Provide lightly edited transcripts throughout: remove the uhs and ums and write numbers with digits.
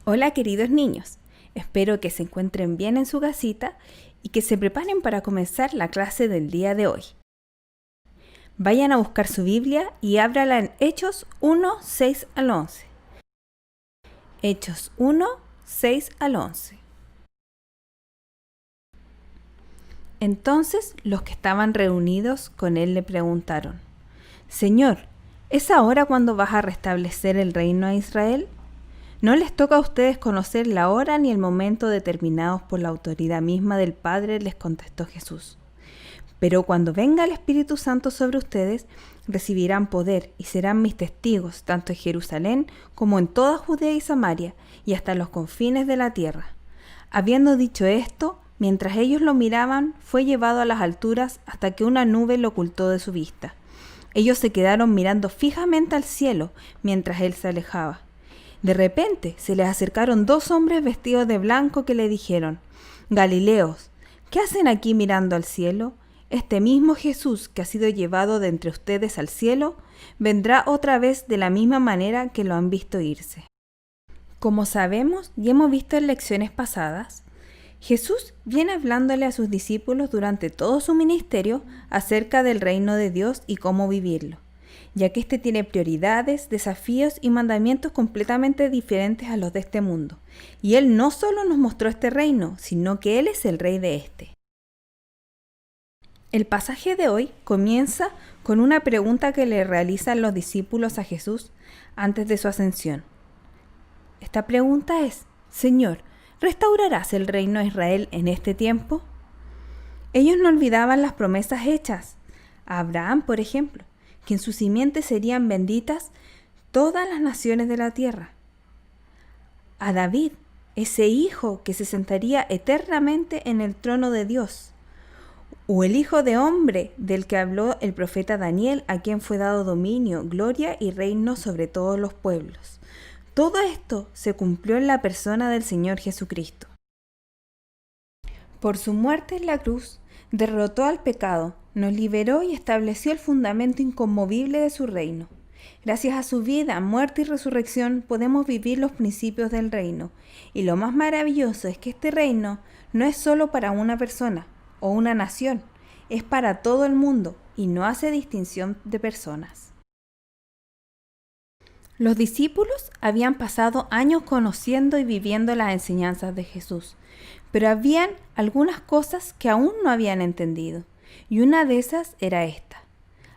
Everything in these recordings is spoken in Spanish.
Hola queridos niños, espero que se encuentren bien en su casita y que se preparen para comenzar la clase del día de hoy. Vayan a buscar su Biblia y ábrala en Hechos 1, 6 al 11. Hechos 1, 6 al 11. Entonces los que estaban reunidos con él le preguntaron: Señor, ¿es ahora cuando vas a restablecer el reino a Israel? No les toca a ustedes conocer la hora ni el momento determinados por la autoridad misma del Padre, les contestó Jesús. Pero cuando venga el Espíritu Santo sobre ustedes, recibirán poder y serán mis testigos, tanto en Jerusalén como en toda Judea y Samaria, y hasta los confines de la tierra. Habiendo dicho esto, mientras ellos lo miraban, fue llevado a las alturas hasta que una nube lo ocultó de su vista. Ellos se quedaron mirando fijamente al cielo mientras él se alejaba. De repente se les acercaron dos hombres vestidos de blanco que le dijeron: Galileos, ¿qué hacen aquí mirando al cielo? Este mismo Jesús que ha sido llevado de entre ustedes al cielo, vendrá otra vez de la misma manera que lo han visto irse. Como sabemos y hemos visto en lecciones pasadas, Jesús viene hablándole a sus discípulos durante todo su ministerio acerca del reino de Dios y cómo vivirlo, ya que éste tiene prioridades, desafíos y mandamientos completamente diferentes a los de este mundo. Y Él no solo nos mostró este reino, sino que Él es el rey de este. El pasaje de hoy comienza con una pregunta que le realizan los discípulos a Jesús antes de su ascensión. Esta pregunta es: Señor, ¿restaurarás el reino de Israel en este tiempo? Ellos no olvidaban las promesas hechas a Abraham, por ejemplo, que en su simiente serían benditas todas las naciones de la tierra. A David, ese hijo que se sentaría eternamente en el trono de Dios. O el hijo de hombre del que habló el profeta Daniel, a quien fue dado dominio, gloria y reino sobre todos los pueblos. Todo esto se cumplió en la persona del Señor Jesucristo. Por su muerte en la cruz, derrotó al pecado, nos liberó y estableció el fundamento inconmovible de su reino. Gracias a su vida, muerte y resurrección podemos vivir los principios del reino. Y lo más maravilloso es que este reino no es solo para una persona o una nación, es para todo el mundo y no hace distinción de personas. Los discípulos habían pasado años conociendo y viviendo las enseñanzas de Jesús, pero habían algunas cosas que aún no habían entendido, y una de esas era esta.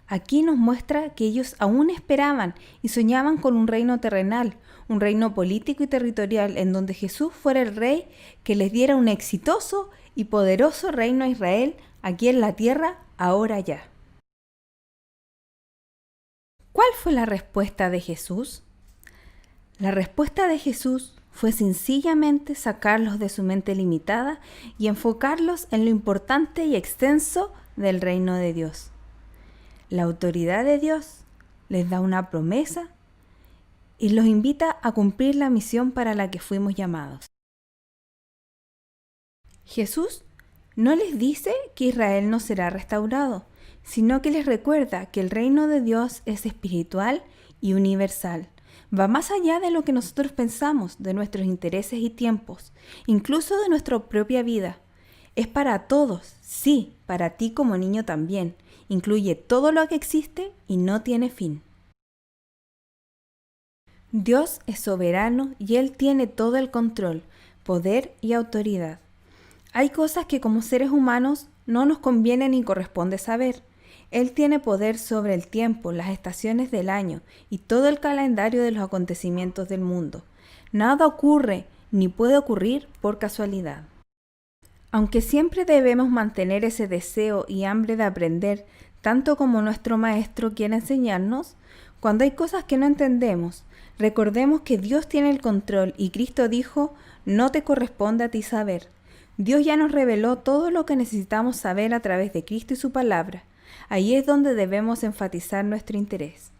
Aquí nos muestra que ellos aún esperaban y soñaban con un reino terrenal, un reino político y territorial en donde Jesús fuera el rey que les diera un exitoso y poderoso reino a Israel aquí en la tierra, ahora ya. ¿Cuál fue la respuesta de Jesús? La respuesta de Jesús fue sencillamente sacarlos de su mente limitada y enfocarlos en lo importante y extenso del reino de Dios. La autoridad de Dios les da una promesa y los invita a cumplir la misión para la que fuimos llamados. Jesús no les dice que Israel no será restaurado, sino que les recuerda que el reino de Dios es espiritual y universal. Va más allá de lo que nosotros pensamos, de nuestros intereses y tiempos, incluso de nuestra propia vida. Es para todos, sí, para ti como niño también. Incluye todo lo que existe y no tiene fin. Dios es soberano y Él tiene todo el control, poder y autoridad. Hay cosas que como seres humanos no nos conviene ni corresponde saber. Él tiene poder sobre el tiempo, las estaciones del año y todo el calendario de los acontecimientos del mundo. Nada ocurre ni puede ocurrir por casualidad. Aunque siempre debemos mantener ese deseo y hambre de aprender, tanto como nuestro maestro quiere enseñarnos, cuando hay cosas que no entendemos, recordemos que Dios tiene el control y Cristo dijo: no te corresponde a ti saber. Dios ya nos reveló todo lo que necesitamos saber a través de Cristo y su palabra. Ahí es donde debemos enfatizar nuestro interés.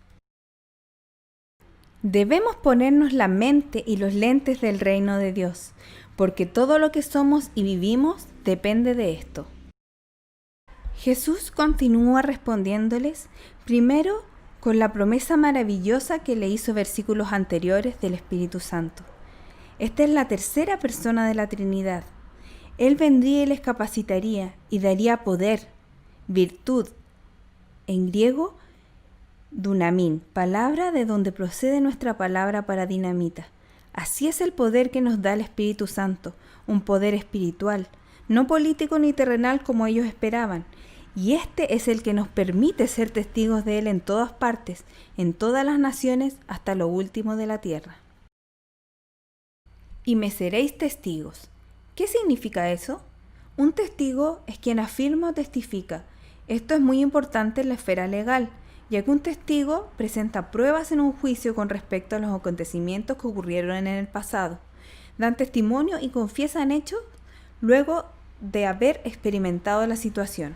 Debemos ponernos la mente y los lentes del reino de Dios, porque todo lo que somos y vivimos depende de esto. Jesús continúa respondiéndoles, primero con la promesa maravillosa que le hizo versículos anteriores del Espíritu Santo. Esta es la tercera persona de la Trinidad. Él vendría y les capacitaría y daría poder, virtud, en griego, dunamín, palabra de donde procede nuestra palabra para dinamita. Así es el poder que nos da el Espíritu Santo, un poder espiritual, no político ni terrenal como ellos esperaban. Y este es el que nos permite ser testigos de Él en todas partes, en todas las naciones, hasta lo último de la tierra. Y me seréis testigos. ¿Qué significa eso? Un testigo es quien afirma o testifica. Esto es muy importante en la esfera legal, ya que un testigo presenta pruebas en un juicio con respecto a los acontecimientos que ocurrieron en el pasado. Dan testimonio y confiesan hechos luego de haber experimentado la situación.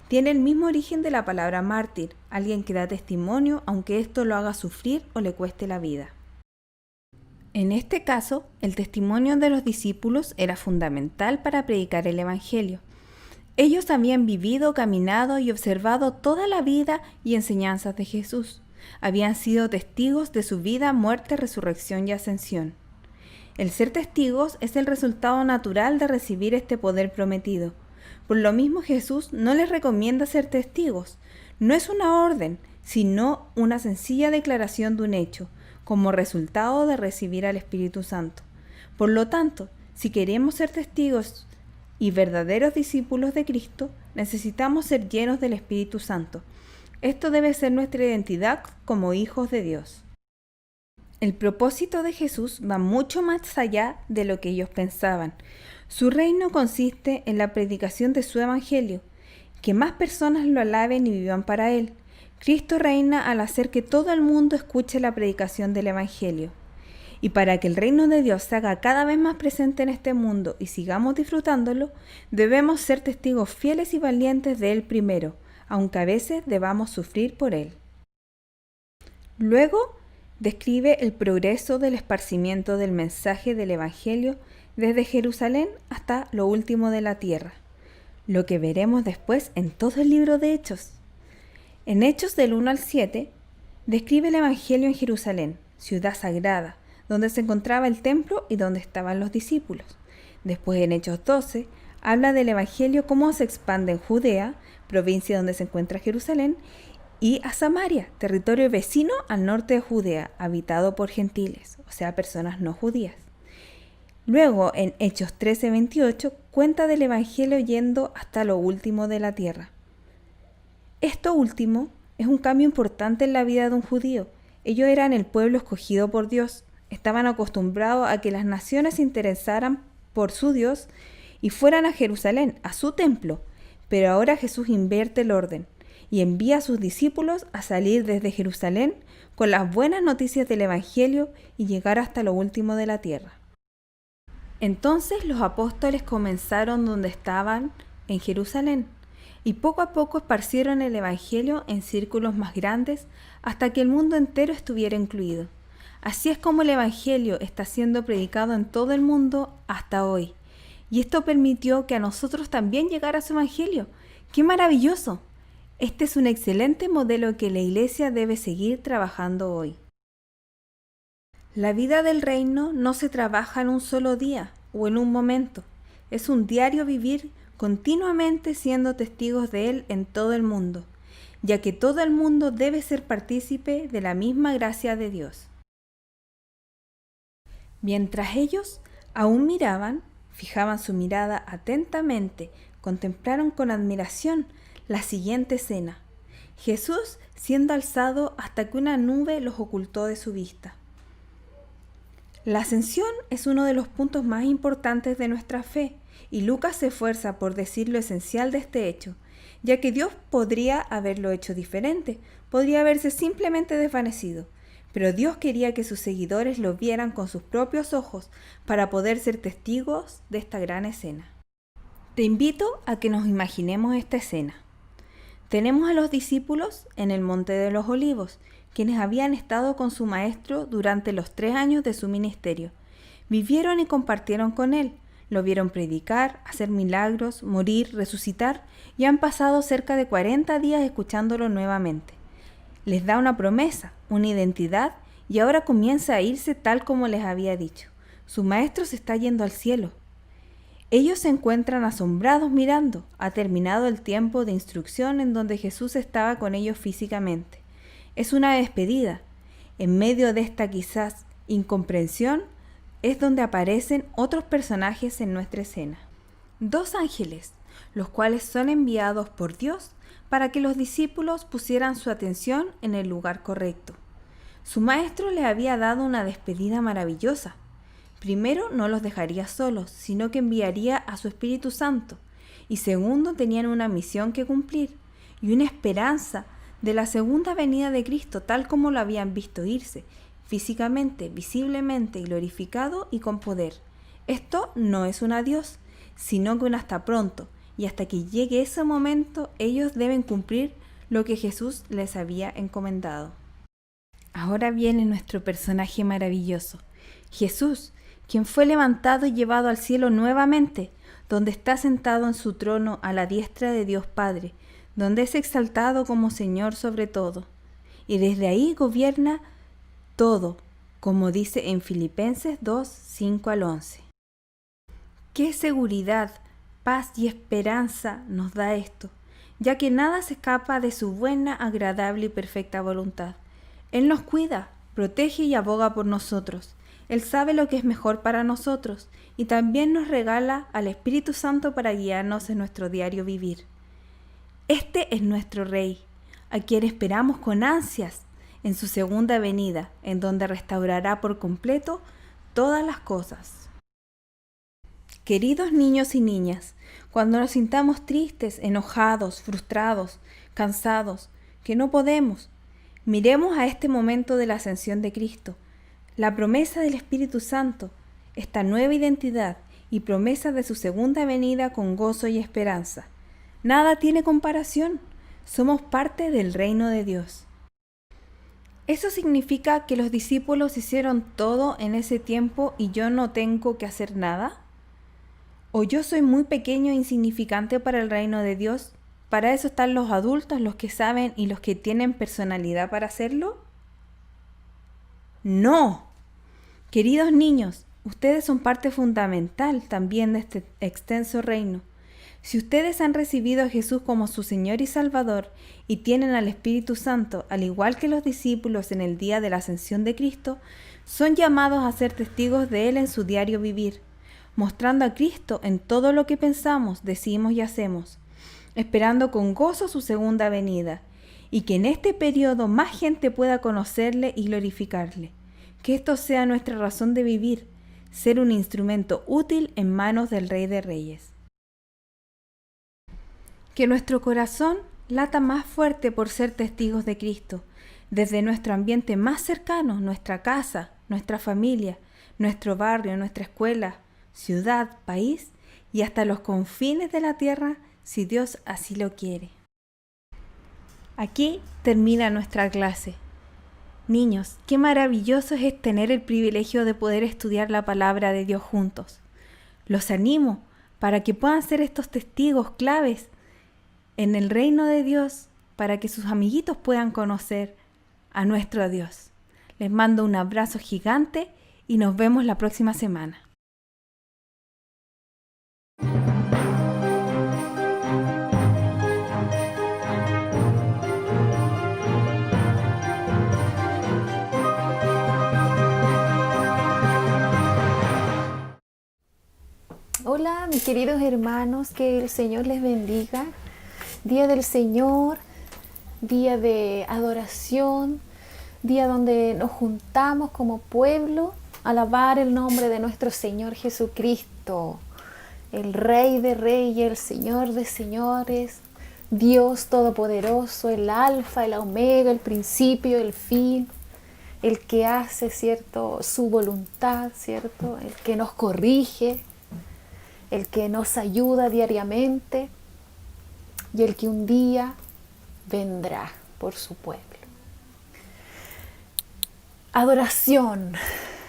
Tiene el mismo origen de la palabra mártir, alguien que da testimonio aunque esto lo haga sufrir o le cueste la vida. En este caso, el testimonio de los discípulos era fundamental para predicar el Evangelio. Ellos habían vivido, caminado y observado toda la vida y enseñanzas de Jesús. Habían sido testigos de su vida, muerte, resurrección y ascensión. El ser testigos es el resultado natural de recibir este poder prometido. Por lo mismo, Jesús no les recomienda ser testigos. No es una orden, sino una sencilla declaración de un hecho, como resultado de recibir al Espíritu Santo. Por lo tanto, si queremos ser testigos y verdaderos discípulos de Cristo, necesitamos ser llenos del Espíritu Santo. Esto debe ser nuestra identidad como hijos de Dios. El propósito de Jesús va mucho más allá de lo que ellos pensaban. Su reino consiste en la predicación de su evangelio, que más personas lo alaben y vivan para él. Cristo reina al hacer que todo el mundo escuche la predicación del evangelio. Y para que el reino de Dios se haga cada vez más presente en este mundo y sigamos disfrutándolo, debemos ser testigos fieles y valientes de él primero, aunque a veces debamos sufrir por él. Luego, describe el progreso del esparcimiento del mensaje del evangelio desde Jerusalén hasta lo último de la tierra, lo que veremos después en todo el libro de Hechos. En Hechos del 1 al 7, describe el evangelio en Jerusalén, ciudad sagrada, donde se encontraba el templo y donde estaban los discípulos. Después en Hechos 12, habla del evangelio cómo se expande en Judea, provincia donde se encuentra Jerusalén, y a Samaria, territorio vecino al norte de Judea, habitado por gentiles, o sea, personas no judías. Luego, en Hechos 13:28, cuenta del evangelio yendo hasta lo último de la tierra. Esto último es un cambio importante en la vida de un judío. Ellos eran el pueblo escogido por Dios. Estaban acostumbrados a que las naciones se interesaran por su Dios y fueran a Jerusalén, a su templo. Pero ahora Jesús invierte el orden y envía a sus discípulos a salir desde Jerusalén con las buenas noticias del evangelio y llegar hasta lo último de la tierra. Entonces los apóstoles comenzaron donde estaban, en Jerusalén, y poco a poco esparcieron el evangelio en círculos más grandes hasta que el mundo entero estuviera incluido. Así es como el evangelio está siendo predicado en todo el mundo hasta hoy. Y esto permitió que a nosotros también llegara su evangelio. ¡Qué maravilloso! Este es un excelente modelo que la iglesia debe seguir trabajando hoy. La vida del reino no se trabaja en un solo día o en un momento. Es un diario vivir continuamente siendo testigos de él en todo el mundo, ya que todo el mundo debe ser partícipe de la misma gracia de Dios. Mientras ellos aún miraban, fijaban su mirada atentamente, contemplaron con admiración la siguiente escena: Jesús siendo alzado hasta que una nube los ocultó de su vista. La ascensión es uno de los puntos más importantes de nuestra fe, y Lucas se esfuerza por decir lo esencial de este hecho, ya que Dios podría haberlo hecho diferente, podría haberse simplemente desvanecido, pero Dios quería que sus seguidores lo vieran con sus propios ojos para poder ser testigos de esta gran escena. Te invito a que nos imaginemos esta escena. Tenemos a los discípulos en el Monte de los Olivos, quienes habían estado con su maestro durante los 3 años de su ministerio. Vivieron y compartieron con él, lo vieron predicar, hacer milagros, morir, resucitar, y han pasado cerca de 40 días escuchándolo nuevamente. Les da una promesa, una identidad, y ahora comienza a irse tal como les había dicho. su maestro se está yendo al cielo. Ellos se encuentran asombrados mirando. Ha terminado el tiempo de instrucción en donde Jesús estaba con ellos físicamente. Es una despedida. En medio de esta quizás incomprensión es donde aparecen otros personajes en nuestra escena. 2 ángeles, los cuales son enviados por Dios para que los discípulos pusieran su atención en el lugar correcto. Su maestro les había dado una despedida maravillosa. Primero, no los dejaría solos, sino que enviaría a su Espíritu Santo. Y segundo, tenían una misión que cumplir y una esperanza de la segunda venida de Cristo, tal como lo habían visto irse, físicamente, visiblemente, glorificado y con poder. Esto no es un adiós, sino que un hasta pronto, y hasta que llegue ese momento, ellos deben cumplir lo que Jesús les había encomendado. Ahora viene nuestro personaje maravilloso, Jesús, quien fue levantado y llevado al cielo nuevamente, donde está sentado en su trono a la diestra de Dios Padre, donde es exaltado como Señor sobre todo, y desde ahí gobierna todo, como dice en Filipenses 2, 5 al 11. ¡Qué seguridad, paz y esperanza nos da esto! Ya que nada se escapa de su buena, agradable y perfecta voluntad. Él nos cuida, protege y aboga por nosotros. Él sabe lo que es mejor para nosotros y también nos regala al Espíritu Santo para guiarnos en nuestro diario vivir. Este es nuestro Rey, a quien esperamos con ansias en su segunda venida, en donde restaurará por completo todas las cosas. Queridos niños y niñas, cuando nos sintamos tristes, enojados, frustrados, cansados, que no podemos, miremos a este momento de la ascensión de Cristo, la promesa del Espíritu Santo, esta nueva identidad y promesa de su segunda venida con gozo y esperanza. Nada tiene comparación. Somos parte del reino de Dios. ¿Eso significa que los discípulos hicieron todo en ese tiempo y yo no tengo que hacer nada? ¿O yo soy muy pequeño e insignificante para el reino de Dios? ¿Para eso están los adultos, los que saben y los que tienen personalidad para hacerlo? ¡No! Queridos niños, ustedes son parte fundamental también de este extenso reino. Si ustedes han recibido a Jesús como su Señor y Salvador y tienen al Espíritu Santo, al igual que los discípulos en el día de la ascensión de Cristo, son llamados a ser testigos de Él en su diario vivir, mostrando a Cristo en todo lo que pensamos, decimos y hacemos, esperando con gozo su segunda venida, y que en este periodo más gente pueda conocerle y glorificarle. Que esto sea nuestra razón de vivir, ser un instrumento útil en manos del Rey de Reyes. Que nuestro corazón lata más fuerte por ser testigos de Cristo, desde nuestro ambiente más cercano, nuestra casa, nuestra familia, nuestro barrio, nuestra escuela, ciudad, país y hasta los confines de la tierra, si Dios así lo quiere. Aquí termina nuestra clase. Niños, qué maravilloso es tener el privilegio de poder estudiar la palabra de Dios juntos. Los animo para que puedan ser estos testigos claves en el reino de Dios, para que sus amiguitos puedan conocer a nuestro Dios. Les mando un abrazo gigante y nos vemos la próxima semana. Hola, mis queridos hermanos, que el Señor les bendiga. Día del Señor, día de adoración, día donde nos juntamos como pueblo a alabar el nombre de nuestro Señor Jesucristo, el Rey de Reyes, el Señor de Señores, Dios Todopoderoso, el Alfa, el Omega, el principio, el fin, el que hace, ¿cierto?, su voluntad, ¿cierto?, el que nos corrige, el que nos ayuda diariamente y el que un día vendrá por su pueblo. Adoración.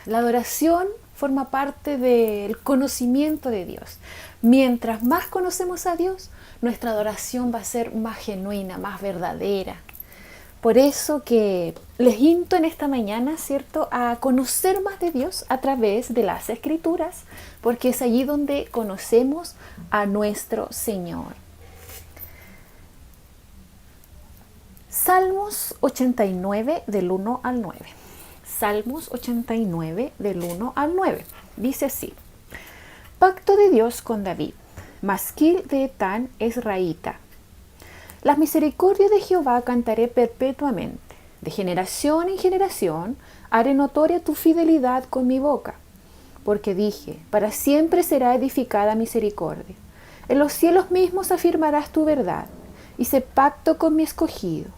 La adoración forma parte del conocimiento de Dios. Mientras más conocemos a Dios, nuestra adoración va a ser más genuina, más verdadera. Por eso que les invito en esta mañana, ¿cierto?, a conocer más de Dios a través de las Escrituras, porque es allí donde conocemos a nuestro Señor. Salmos 89 del 1 al 9. Salmos 89 del 1 al 9. Dice así: Pacto de Dios con David, masquil de Etán Esraíta. Las misericordias de Jehová cantaré perpetuamente. De generación en generación haré notoria tu fidelidad con mi boca. Porque dije, para siempre será edificada misericordia. En los cielos mismos afirmarás tu verdad. Hice pacto con mi escogido.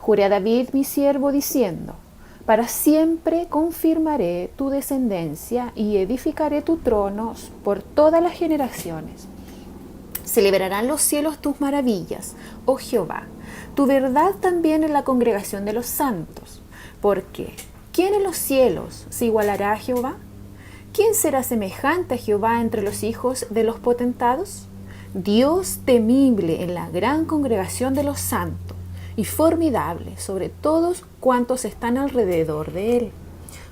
Juré a David mi siervo diciendo, para siempre confirmaré tu descendencia y edificaré tu trono por todas las generaciones. Celebrarán los cielos tus maravillas, oh Jehová, tu verdad también en la congregación de los santos. Porque, ¿quién en los cielos se igualará a Jehová? ¿Quién será semejante a Jehová entre los hijos de los potentados? Dios temible en la gran congregación de los santos y formidable sobre todos cuantos están alrededor de él.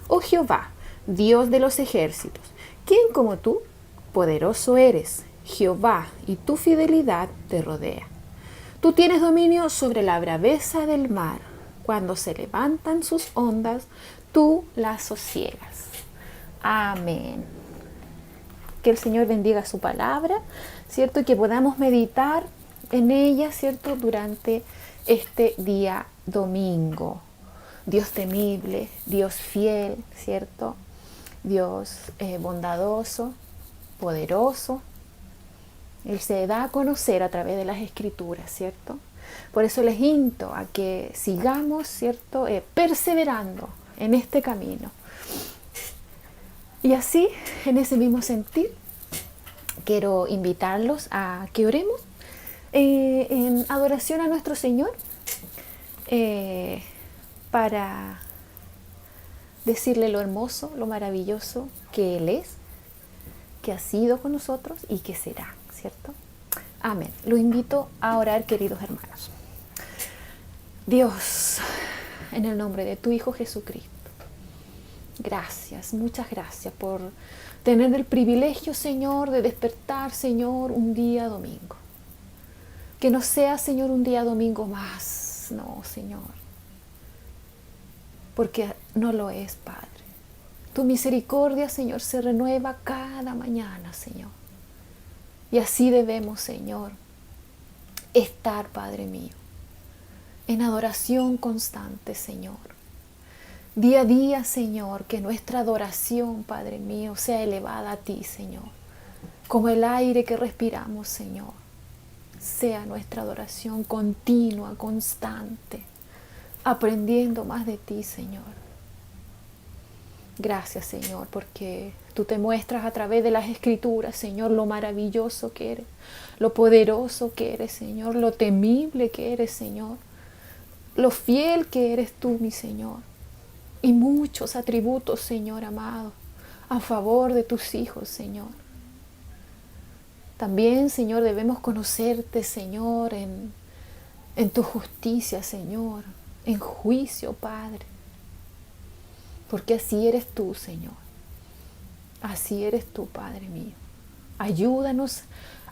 Oh Jehová, Dios de los ejércitos, ¿quién como tú? Poderoso eres, Jehová, y tu fidelidad te rodea. Tú tienes dominio sobre la braveza del mar. Cuando se levantan sus ondas, tú las sosiegas. Amén. Que el Señor bendiga su palabra, ¿cierto? Y que podamos meditar en ella, ¿cierto? Durante este día domingo. Dios temible, Dios fiel, ¿cierto? Dios bondadoso, poderoso. Él se da a conocer a través de las Escrituras, ¿cierto? Por eso les invito a que sigamos, ¿cierto? Perseverando en este camino. Y así, en ese mismo sentir, quiero invitarlos a que oremos en adoración a nuestro Señor para decirle lo hermoso, lo maravilloso que Él es, que ha sido con nosotros y que será, ¿cierto? Amén. Los invito a orar, queridos hermanos. Dios, en el nombre de tu Hijo Jesucristo, gracias, muchas gracias por tener el privilegio, Señor, de despertar, Señor, un día domingo. Que no sea, Señor, un día domingo más, no, Señor, porque no lo es, Padre. Tu misericordia, Señor, se renueva cada mañana, Señor. Y así debemos, Señor, estar, Padre mío, en adoración constante, Señor. Día a día, Señor, que nuestra adoración, Padre mío, sea elevada a ti, Señor. Como el aire que respiramos, Señor. Sea nuestra adoración continua, constante, aprendiendo más de ti, Señor. Gracias, Señor, porque tú te muestras a través de las Escrituras, Señor, lo maravilloso que eres, lo poderoso que eres, Señor, lo temible que eres, Señor, lo fiel que eres tú, mi Señor, y muchos atributos, Señor amado, a favor de tus hijos, Señor. También, Señor, debemos conocerte, Señor, en tu justicia, Señor, en juicio, Padre. Porque así eres tú, Señor. Así eres tú, Padre mío. Ayúdanos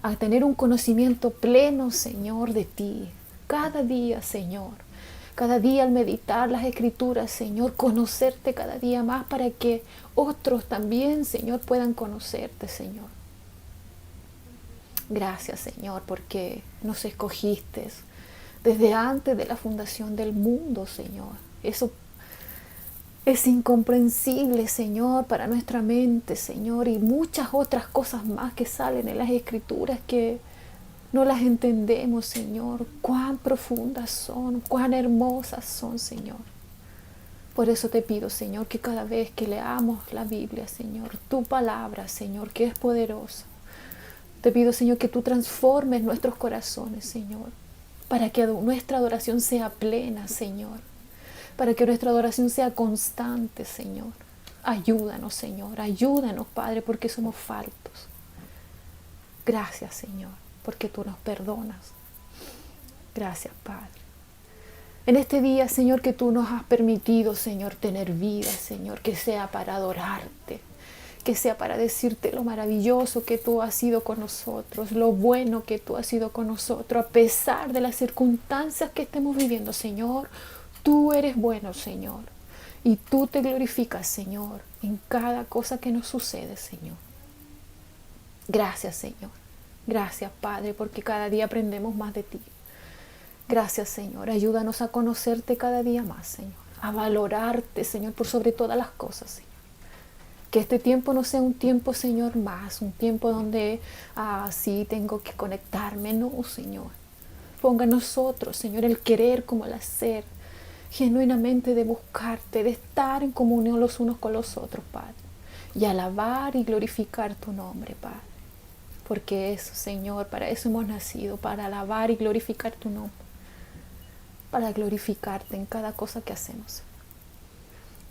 a tener un conocimiento pleno, Señor, de ti. Cada día, Señor. Cada día al meditar las Escrituras, Señor, conocerte cada día más para que otros también, Señor, puedan conocerte, Señor. Gracias, Señor, porque nos escogiste desde antes de la fundación del mundo, Señor. Eso es incomprensible, Señor, para nuestra mente, Señor, y muchas otras cosas más que salen en las Escrituras que no las entendemos, Señor. Cuán profundas son, cuán hermosas son, Señor. Por eso te pido, Señor, que cada vez que leamos la Biblia, Señor, tu palabra, Señor, que es poderosa, te pido, Señor, que tú transformes nuestros corazones, Señor, para que nuestra adoración sea plena, Señor, para que nuestra adoración sea constante, Señor. Ayúdanos, Señor, ayúdanos, Padre, porque somos faltos. Gracias, Señor, porque tú nos perdonas. Gracias, Padre. En este día, Señor, que tú nos has permitido, Señor, tener vida, Señor, que sea para adorarte, que sea para decirte lo maravilloso que tú has sido con nosotros, lo bueno que tú has sido con nosotros, a pesar de las circunstancias que estemos viviendo, Señor. Tú eres bueno, Señor, y tú te glorificas, Señor, en cada cosa que nos sucede, Señor. Gracias, Señor. Gracias, Padre, porque cada día aprendemos más de ti. Gracias, Señor. Ayúdanos a conocerte cada día más, Señor. A valorarte, Señor, por sobre todas las cosas, Señor. Que este tiempo no sea un tiempo, Señor, más. Un tiempo donde, sí, tengo que conectarme. No, Señor. Ponga en nosotros, Señor, el querer como el hacer. Genuinamente de buscarte, de estar en comunión los unos con los otros, Padre. Y alabar y glorificar tu nombre, Padre. Porque eso, Señor, para eso hemos nacido. Para alabar y glorificar tu nombre. Para glorificarte en cada cosa que hacemos.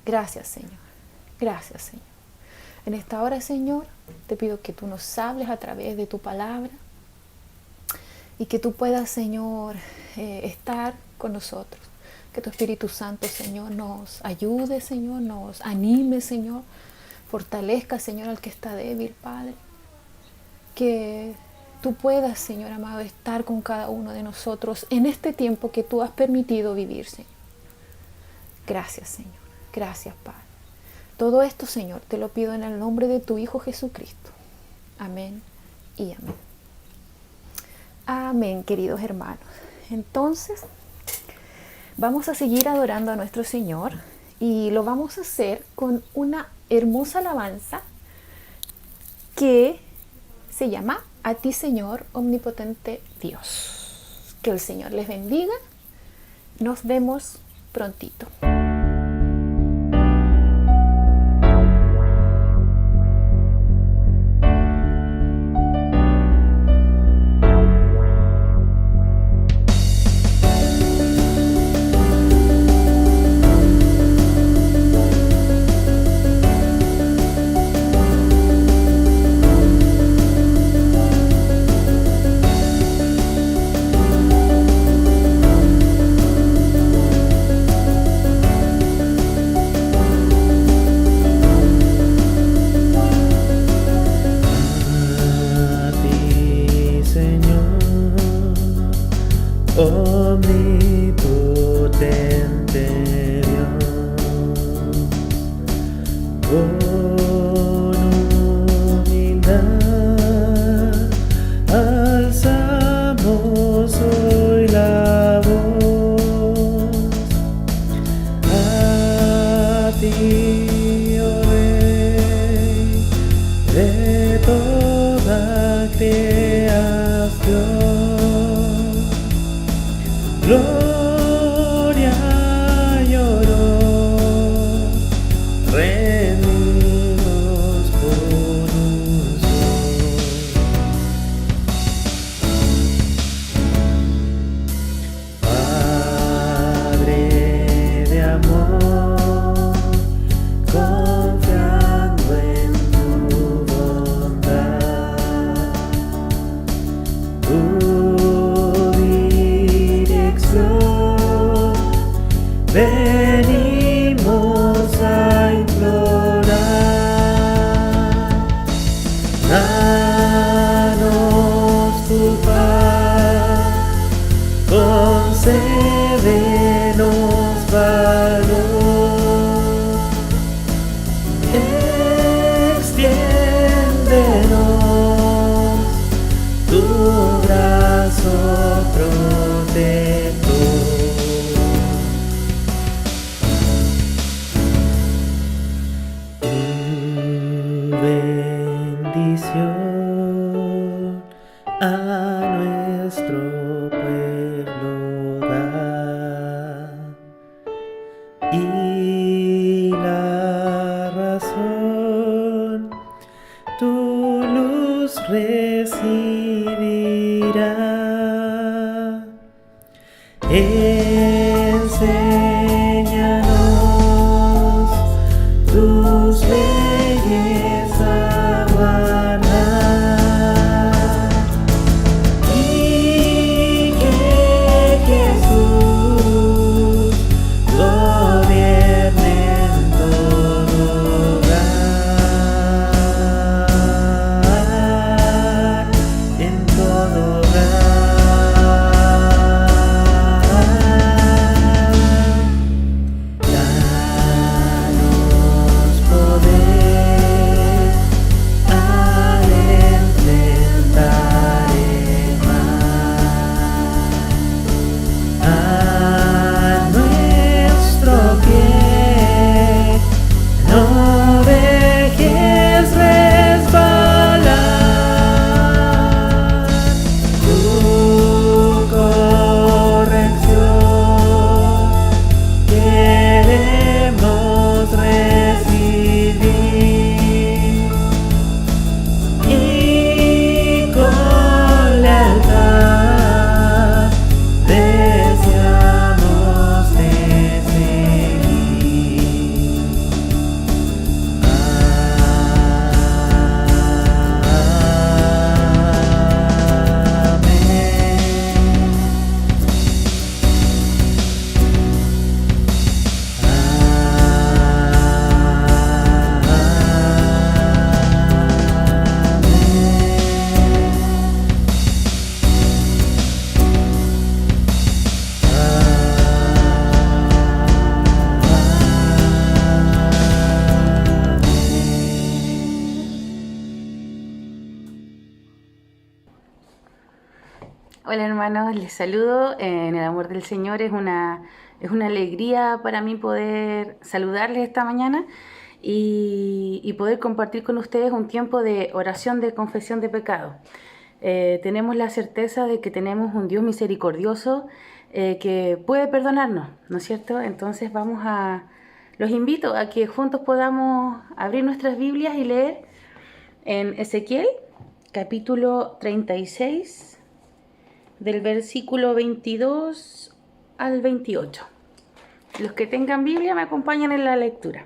Gracias, Señor. Gracias, Señor. En esta hora, Señor, te pido que tú nos hables a través de tu palabra y que tú puedas, Señor, estar con nosotros. Que tu Espíritu Santo, Señor, nos ayude, Señor, nos anime, Señor. Fortalezca, Señor, al que está débil, Padre. Que tú puedas, Señor amado, estar con cada uno de nosotros en este tiempo que tú has permitido vivir, Señor. Gracias, Señor. Gracias, Padre. Todo esto, Señor, te lo pido en el nombre de tu Hijo Jesucristo. Amén y amén. Amén, queridos hermanos. Entonces, vamos a seguir adorando a nuestro Señor y lo vamos a hacer con una hermosa alabanza que se llama A ti, Señor, omnipotente Dios. Que el Señor les bendiga. Nos vemos prontito. Omnipotente Dios, con humildad alzamos hoy la voz a ti, oh Rey de toda creación. Gloria y honor reunidos por un sol. Padre de amor, confiando en tu bondad, tu venimos a implorar. Danos tu paz, concédenos valor, extiéndenos tu brazo protector. Bendición a nuestro pueblo da, y la razón tu luz recibirá. Enséñanos tus leyes a guardar, y que Jesús Hola hermanos, les saludo en el amor del Señor. Es una alegría para mí poder saludarles esta mañana y poder compartir con ustedes un tiempo de oración de confesión de pecado. Tenemos la certeza de que tenemos un Dios misericordioso que puede perdonarnos, ¿no es cierto? Entonces los invito a que juntos podamos abrir nuestras Biblias y leer en Ezequiel, capítulo 36, del versículo 22 al 28. Los que tengan Biblia me acompañan en la lectura.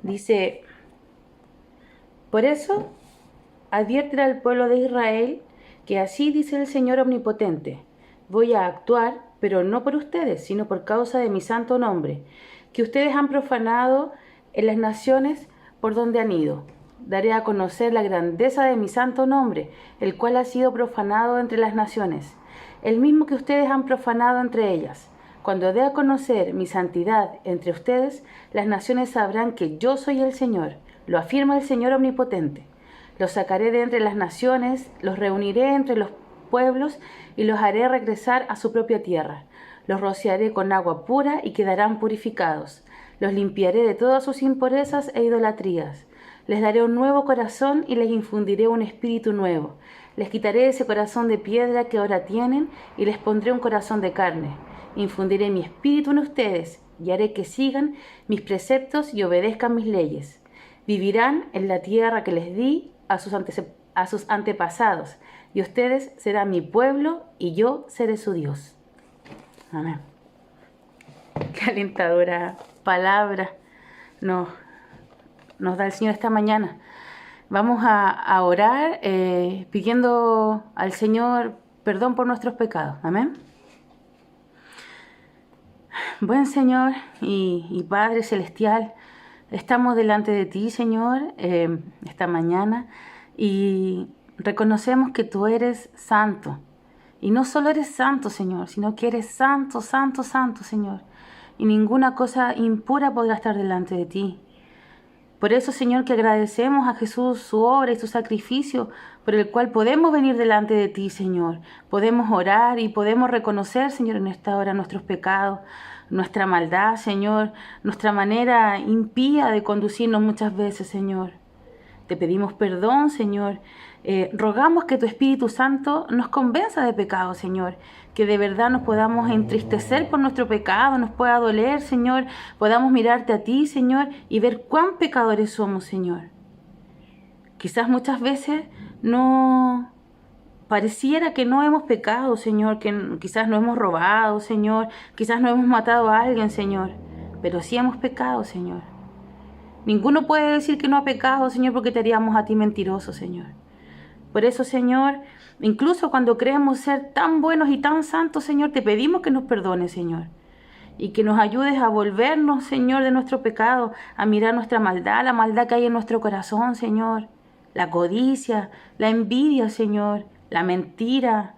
Dice: por eso, advierte al pueblo de Israel que así dice el Señor Omnipotente: voy a actuar, pero no por ustedes, sino por causa de mi santo nombre, que ustedes han profanado en las naciones por donde han ido. Daré a conocer la grandeza de mi santo nombre, el cual ha sido profanado entre las naciones, el mismo que ustedes han profanado entre ellas. Cuando dé a conocer mi santidad entre ustedes, las naciones sabrán que yo soy el Señor, lo afirma el Señor Omnipotente. Los sacaré de entre las naciones, los reuniré entre los pueblos y los haré regresar a su propia tierra. Los rociaré con agua pura y quedarán purificados. Los limpiaré de todas sus impurezas e idolatrías. Les daré un nuevo corazón y les infundiré un espíritu nuevo. Les quitaré ese corazón de piedra que ahora tienen y les pondré un corazón de carne. Infundiré mi espíritu en ustedes y haré que sigan mis preceptos y obedezcan mis leyes. Vivirán en la tierra que les di a sus antepasados, y ustedes serán mi pueblo y yo seré su Dios. Amén. Qué alentadora palabra nos da el Señor esta mañana. Vamos a orar pidiendo al Señor perdón por nuestros pecados. Amén. Buen Señor y Padre Celestial, estamos delante de ti, Señor, esta mañana, y reconocemos que tú eres santo. Y no solo eres santo, Señor, sino que eres santo, santo, santo, Señor. Y ninguna cosa impura podrá estar delante de ti. Por eso, Señor, que agradecemos a Jesús su obra y su sacrificio, por el cual podemos venir delante de ti, Señor. Podemos orar y podemos reconocer, Señor, en esta hora nuestros pecados, nuestra maldad, Señor, nuestra manera impía de conducirnos muchas veces, Señor. Te pedimos perdón, Señor. Rogamos que tu Espíritu Santo nos convenza de pecado, Señor. Que de verdad nos podamos entristecer por nuestro pecado, nos pueda doler, Señor. Podamos mirarte a ti, Señor, y ver cuán pecadores somos, Señor. Quizás muchas veces no pareciera que no hemos pecado, Señor, que quizás no hemos robado, Señor, quizás no hemos matado a alguien, Señor, pero sí hemos pecado, Señor. Ninguno puede decir que no ha pecado, Señor, porque te haríamos a ti mentiroso, Señor. Por eso, Señor, incluso cuando creemos ser tan buenos y tan santos, Señor, te pedimos que nos perdones, Señor. Y que nos ayudes a volvernos, Señor, de nuestro pecado, a mirar nuestra maldad, la maldad que hay en nuestro corazón, Señor. La codicia, la envidia, Señor, la mentira.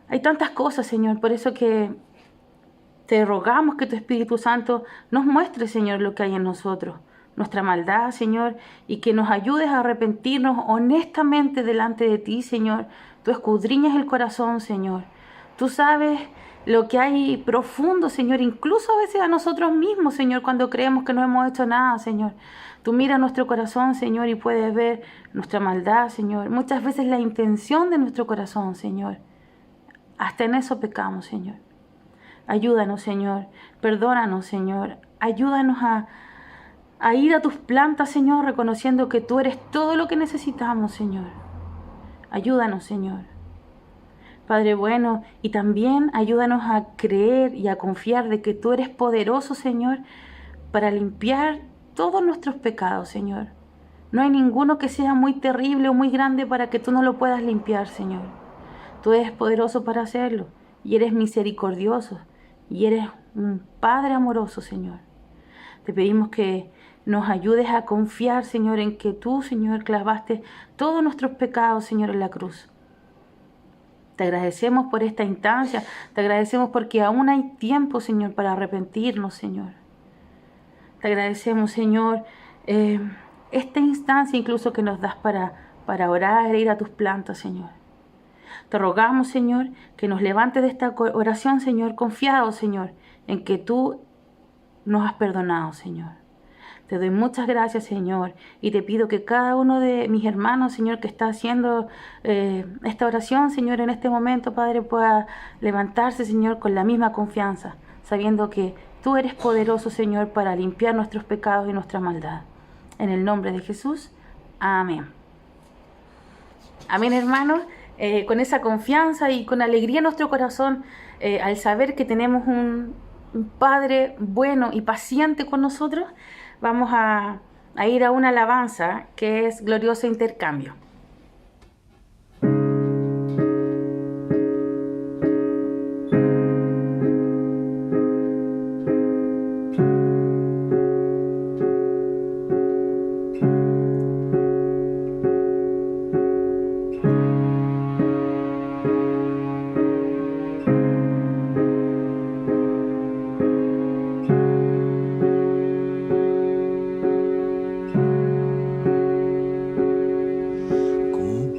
Hay tantas cosas, Señor, por eso que te rogamos que tu Espíritu Santo nos muestre, Señor, lo que hay en nosotros. Nuestra maldad, Señor, y que nos ayudes a arrepentirnos honestamente delante de ti, Señor. Tú escudriñas el corazón, Señor. Tú sabes lo que hay profundo, Señor, incluso a veces a nosotros mismos, Señor, cuando creemos que no hemos hecho nada, Señor. Tú miras nuestro corazón, Señor, y puedes ver nuestra maldad, Señor. Muchas veces la intención de nuestro corazón, Señor. Hasta en eso pecamos, Señor. Ayúdanos, Señor. Perdónanos, Señor. Ayúdanos a ir a tus plantas, Señor, reconociendo que tú eres todo lo que necesitamos, Señor. Ayúdanos, Señor. Padre bueno, y también ayúdanos a creer y a confiar de que tú eres poderoso, Señor, para limpiar todos nuestros pecados, Señor. No hay ninguno que sea muy terrible o muy grande para que tú no lo puedas limpiar, Señor. Tú eres poderoso para hacerlo, y eres misericordioso, y eres un Padre amoroso, Señor. Te pedimos que nos ayudes a confiar, Señor, en que tú, Señor, clavaste todos nuestros pecados, Señor, en la cruz. Te agradecemos por esta instancia, te agradecemos porque aún hay tiempo, Señor, para arrepentirnos, Señor. Te agradecemos, Señor, esta instancia incluso que nos das para orar e ir a tus plantas, Señor. Te rogamos, Señor, que nos levantes de esta oración, Señor, confiado, Señor, en que tú nos has perdonado, Señor. Te doy muchas gracias, Señor, y te pido que cada uno de mis hermanos, Señor, que está haciendo esta oración, Señor, en este momento, Padre, pueda levantarse, Señor, con la misma confianza, sabiendo que tú eres poderoso, Señor, para limpiar nuestros pecados y nuestra maldad. En el nombre de Jesús, amén. Amén, hermanos. Con esa confianza y con alegría en nuestro corazón, al saber que tenemos un Padre bueno y paciente con nosotros, vamos a ir a una alabanza que es Glorioso Intercambio.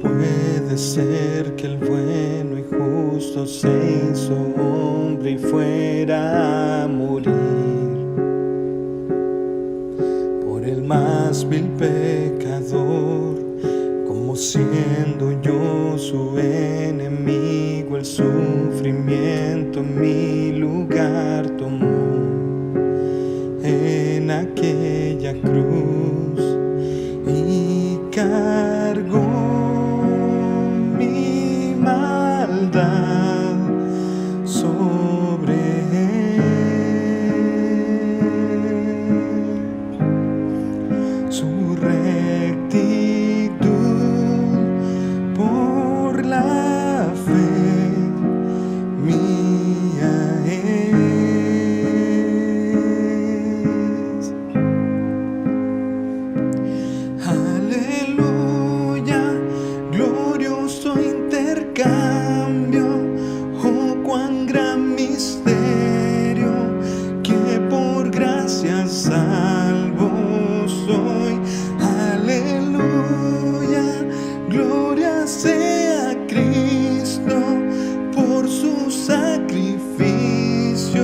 Puede ser que el bueno y justo se hizo hombre y fuera a morir por el más vil pecador, como siendo yo su enemigo, el sufrimiento en mi lugar tomó en aquella cruz y cargó maldad sobre él. Su rectitud por la fe mía es. Aleluya, glorioso intercambio, oh cuán gran misterio, que por gracia salvo soy. Aleluya, gloria sea a Cristo por su sacrificio,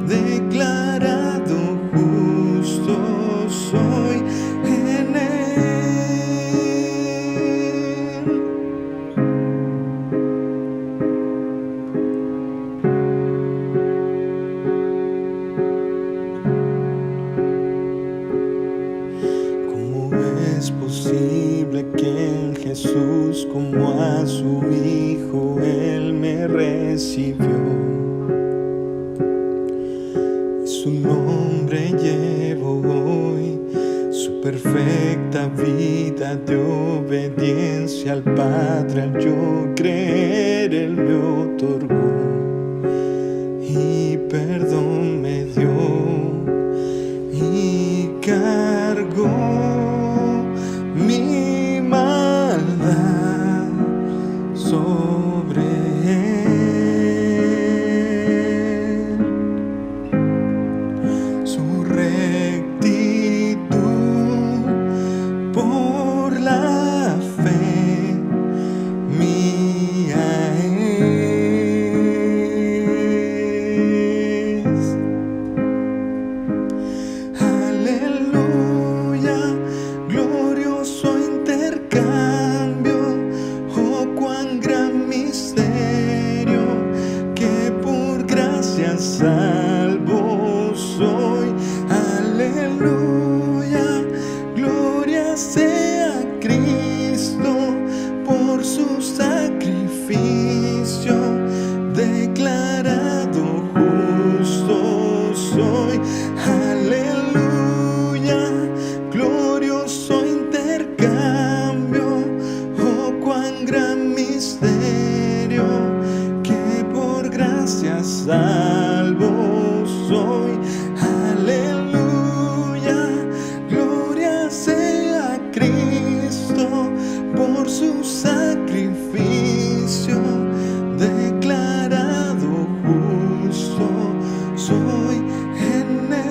declarado justo soy en él. Es posible que en Jesús, como a su Hijo, Él me recibió, y su nombre llevo hoy, su perfecta vida de obediencia al Padre, al yo creer, Él me otorgó y perdón me dio y cargó mi maldad sobre él. Su rectitud por la fe mía es. Aleluya, glorioso intercambio, oh cuán gran misterio, que por gracia salvo soy. Aleluya, gloria sea a Cristo por su sacrificio, declarado justo soy. Aleluya, glorioso intercambio, oh cuán gran misterio, que por gracia salvo soy. Aleluya, gloria sea a Cristo por su sacrificio, declarado justo soy en él.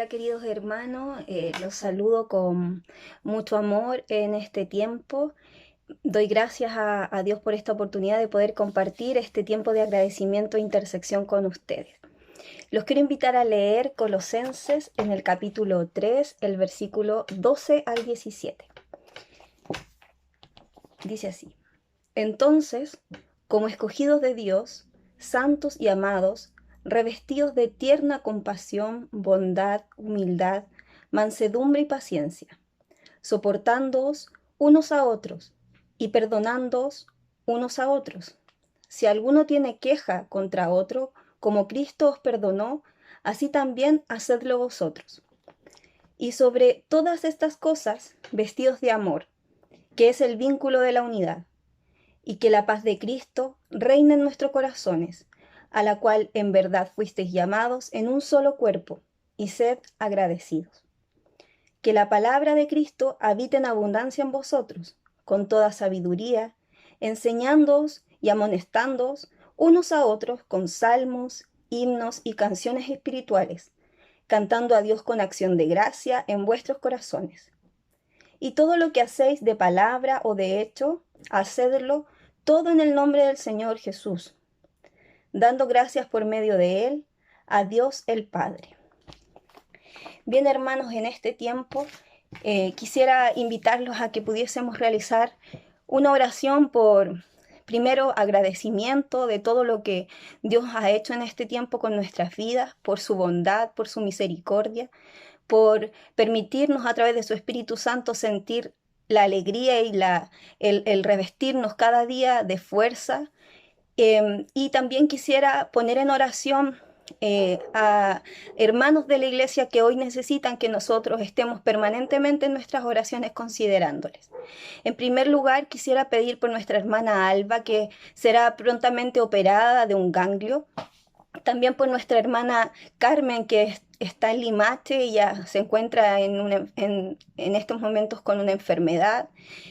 Hola queridos hermanos, los saludo con mucho amor en este tiempo. Doy gracias a Dios por esta oportunidad de poder compartir este tiempo de agradecimiento e intersección con ustedes. Los quiero invitar a leer Colosenses en el capítulo 3, el versículo 12 al 17. Dice así: Entonces, como escogidos de Dios, santos y amados, revestidos de tierna compasión, bondad, humildad, mansedumbre y paciencia, soportándoos unos a otros y perdonándoos unos a otros. Si alguno tiene queja contra otro, como Cristo os perdonó, así también hacedlo vosotros. Y sobre todas estas cosas, vestidos de amor, que es el vínculo de la unidad, y que la paz de Cristo reine en nuestros corazones, a la cual en verdad fuisteis llamados en un solo cuerpo, y sed agradecidos. Que la palabra de Cristo habite en abundancia en vosotros, con toda sabiduría, enseñándoos y amonestándoos unos a otros con salmos, himnos y canciones espirituales, cantando a Dios con acción de gracia en vuestros corazones. Y todo lo que hacéis de palabra o de hecho, hacedlo todo en el nombre del Señor Jesús, dando gracias por medio de Él a Dios el Padre. Bien, hermanos, en este tiempo quisiera invitarlos a que pudiésemos realizar una oración por, primero, agradecimiento de todo lo que Dios ha hecho en este tiempo con nuestras vidas, por su bondad, por su misericordia, por permitirnos a través de su Espíritu Santo sentir la alegría y el revestirnos cada día de fuerza. Y también quisiera poner en oración a hermanos de la iglesia que hoy necesitan que nosotros estemos permanentemente en nuestras oraciones considerándoles. En primer lugar, quisiera pedir por nuestra hermana Alba, que será prontamente operada de un ganglio. También por nuestra hermana Carmen, que está en Limache. Ella se encuentra en estos momentos con una enfermedad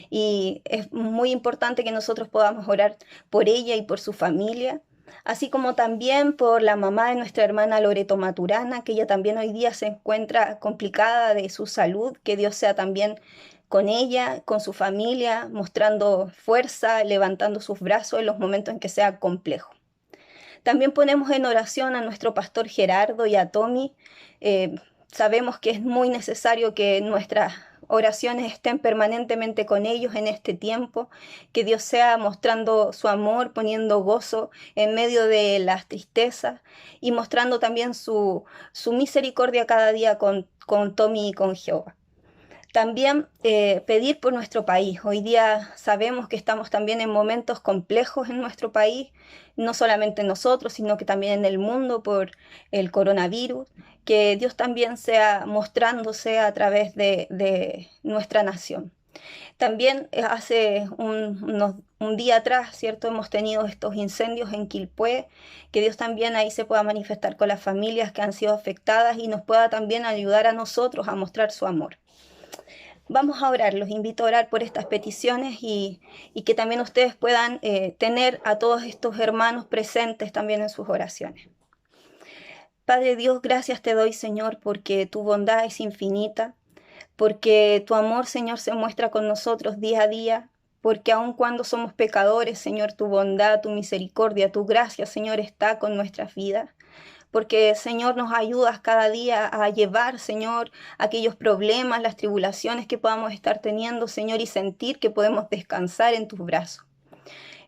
y es muy importante que nosotros podamos orar por ella y por su familia. Así como también por la mamá de nuestra hermana Loreto Maturana, que ella también hoy día se encuentra complicada de su salud. Que Dios sea también con ella, con su familia, mostrando fuerza, levantando sus brazos en los momentos en que sea complejo. También ponemos en oración a nuestro pastor Gerardo y a Tommy. Sabemos que es muy necesario que nuestras oraciones estén permanentemente con ellos en este tiempo, que Dios sea mostrando su amor, poniendo gozo en medio de las tristezas y mostrando también su misericordia cada día con Tommy y con Jehová. También pedir por nuestro país. Hoy día sabemos que estamos también en momentos complejos en nuestro país, no solamente nosotros, sino que también en el mundo por el coronavirus. Que Dios también sea mostrándose a través de nuestra nación. También hace un día atrás, ¿cierto? Hemos tenido estos incendios en Quilpué, que Dios también ahí se pueda manifestar con las familias que han sido afectadas y nos pueda también ayudar a nosotros a mostrar su amor. Vamos a orar, los invito a orar por estas peticiones y que también ustedes puedan tener a todos estos hermanos presentes también en sus oraciones. Padre Dios, gracias te doy, Señor, porque tu bondad es infinita, porque tu amor, Señor, se muestra con nosotros día a día, porque aun cuando somos pecadores, Señor, tu bondad, tu misericordia, tu gracia, Señor, está con nuestras vidas. Porque, Señor, nos ayudas cada día a llevar, Señor, aquellos problemas, las tribulaciones que podamos estar teniendo, Señor, y sentir que podemos descansar en tus brazos.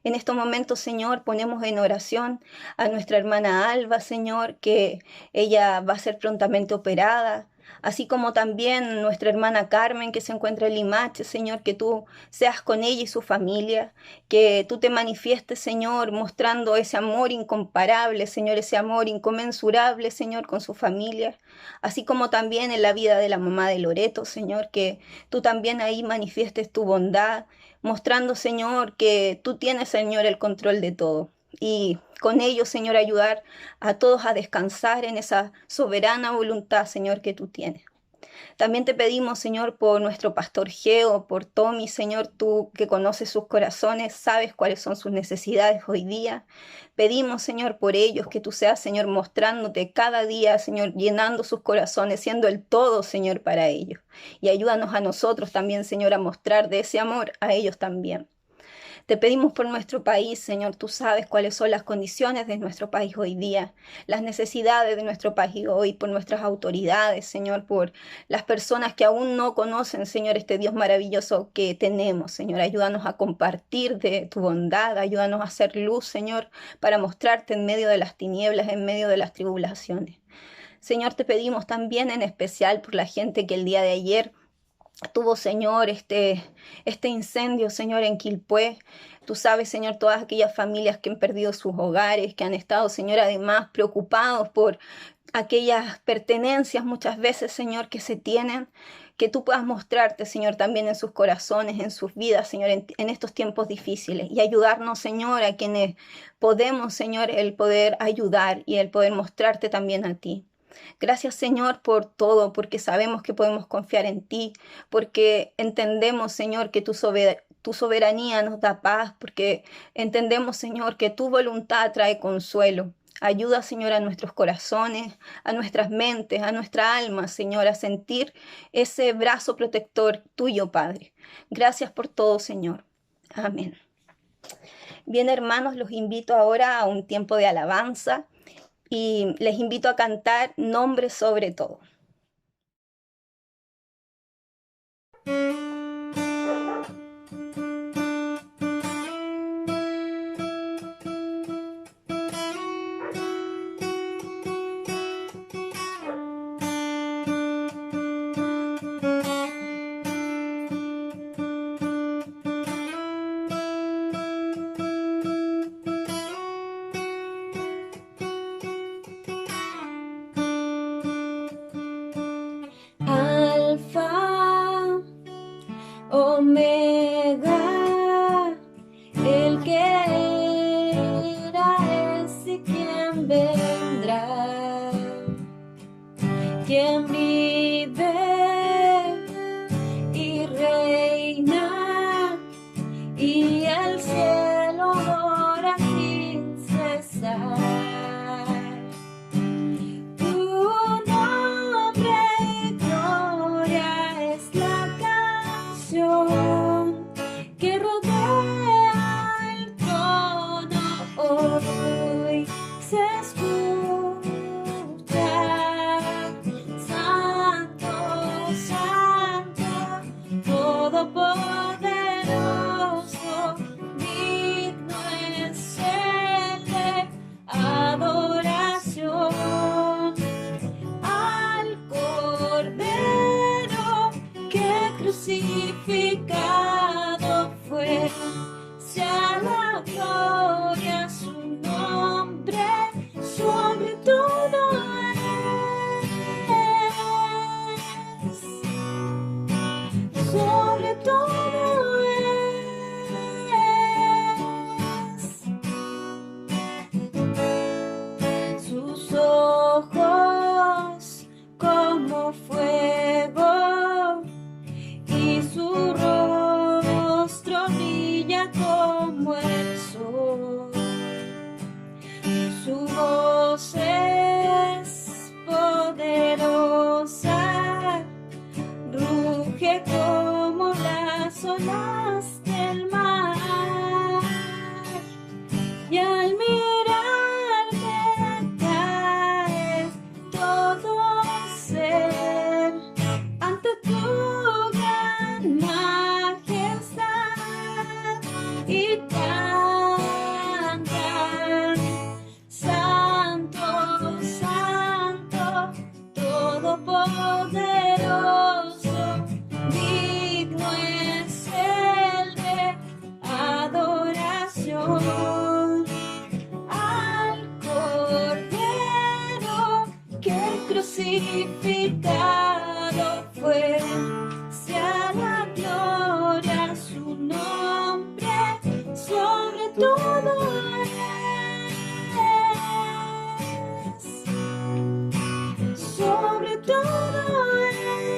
En estos momentos, Señor, ponemos en oración a nuestra hermana Alba, Señor, que ella va a ser prontamente operada, así como también nuestra hermana Carmen, que se encuentra en Limache, Señor, que tú seas con ella y su familia, que tú te manifiestes, Señor, mostrando ese amor incomparable, Señor, ese amor inconmensurable, Señor, con su familia, así como también en la vida de la mamá de Loreto, Señor, que tú también ahí manifiestes tu bondad, mostrando, Señor, que tú tienes, Señor, el control de todo. Y con ello, Señor, ayudar a todos a descansar en esa soberana voluntad, Señor, que tú tienes. También te pedimos, Señor, por nuestro pastor Geo, por Tommy, Señor, tú que conoces sus corazones, sabes cuáles son sus necesidades hoy día. Pedimos, Señor, por ellos, que tú seas, Señor, mostrándote cada día, Señor, llenando sus corazones, siendo el todo, Señor, para ellos. Y ayúdanos a nosotros también, Señor, a mostrar de ese amor a ellos también. Te pedimos por nuestro país, Señor, tú sabes cuáles son las condiciones de nuestro país hoy día, las necesidades de nuestro país hoy, por nuestras autoridades, Señor, por las personas que aún no conocen, Señor, este Dios maravilloso que tenemos, Señor. Ayúdanos a compartir de tu bondad, ayúdanos a hacer luz, Señor, para mostrarte en medio de las tinieblas, en medio de las tribulaciones. Señor, te pedimos también en especial por la gente que el día de ayer tuvo, Señor, este incendio, Señor, en Quilpué. Tú sabes, Señor, todas aquellas familias que han perdido sus hogares, que han estado, Señor, además preocupados por aquellas pertenencias muchas veces, Señor, que se tienen. Que tú puedas mostrarte, Señor, también en sus corazones, en sus vidas, Señor, en estos tiempos difíciles. Y ayudarnos, Señor, a quienes podemos, Señor, el poder ayudar y el poder mostrarte también a ti. Gracias, Señor, por todo, porque sabemos que podemos confiar en ti, porque entendemos, Señor, que tu soberanía nos da paz, porque entendemos, Señor, que tu voluntad trae consuelo. Ayuda, Señor, a nuestros corazones, a nuestras mentes, a nuestra alma, Señor, a sentir ese brazo protector tuyo, Padre. Gracias por todo, Señor. Amén. Bien, hermanos, los invito ahora a un tiempo de alabanza. Y les invito a cantar Nombre sobre todo. Alfa, Omega, el que era, es y quien vendrá, quien vive y reina, y el cielo adora sin cesar. Que rodea el trono hoy se escucha. Santo, Santo, Todopoderoso, digno es el de adoración al Cordero que crucificado fue, sea la gloria su nombre, sobre todo es, sobre todo es. Sus ojos como fuego y su rostro brilla como el sol. Su voz es poderosa, ruge como las olas del mar, y al mirarte cae todo ser ante tu gran majestad y cantan: Santo, Santo, Todopoderoso, digno es el de adoración al Cordero que crucificado fue, sea la gloria su nombre, sobre todo es, sobre todo es.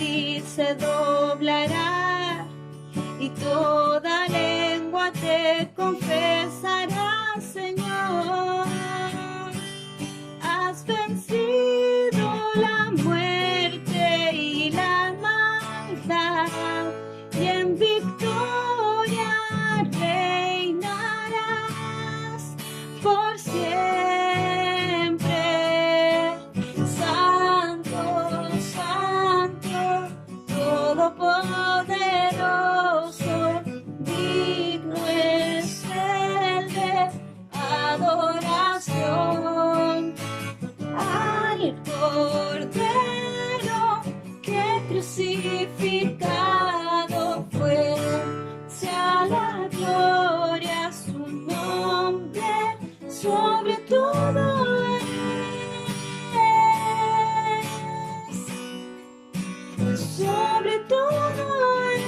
ti se doblará y toda lengua te confesará, Señor. Has vencido la muerte y la maldad, y en victoria reinarás por siempre. Santo, Santo, Todopoderoso, digno es el de adoración. Al Cordero que crucificado fue, sea la gloria su nombre sobre todo es, sobre todo es.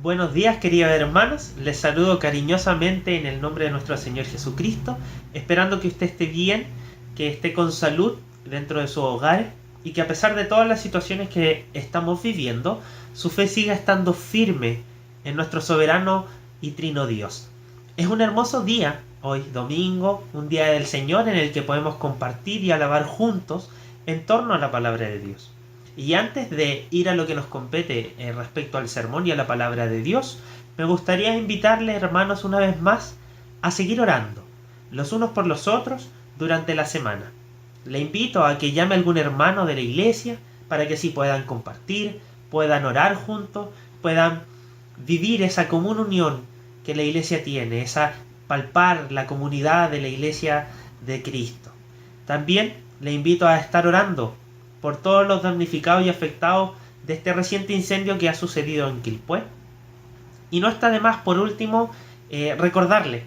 Buenos días, queridos hermanos, les saludo cariñosamente en el nombre de nuestro Señor Jesucristo, esperando que usted esté bien, que esté con salud dentro de su hogar y que a pesar de todas las situaciones que estamos viviendo, su fe siga estando firme en nuestro soberano y trino Dios. Es un hermoso día, hoy domingo, un día del Señor en el que podemos compartir y alabar juntos en torno a la palabra de Dios. Y antes de ir a lo que nos compete respecto al sermón y a la palabra de Dios, me gustaría invitarles, hermanos, una vez más a seguir orando, los unos por los otros, durante la semana. Le invito a que llame a algún hermano de la iglesia para que así puedan compartir, puedan orar juntos, puedan vivir esa común unión que la iglesia tiene, esa palpar la comunidad de la iglesia de Cristo. También le invito a estar orando por todos los damnificados y afectados de este reciente incendio que ha sucedido en Quilpué. Y no está de más, por último, recordarle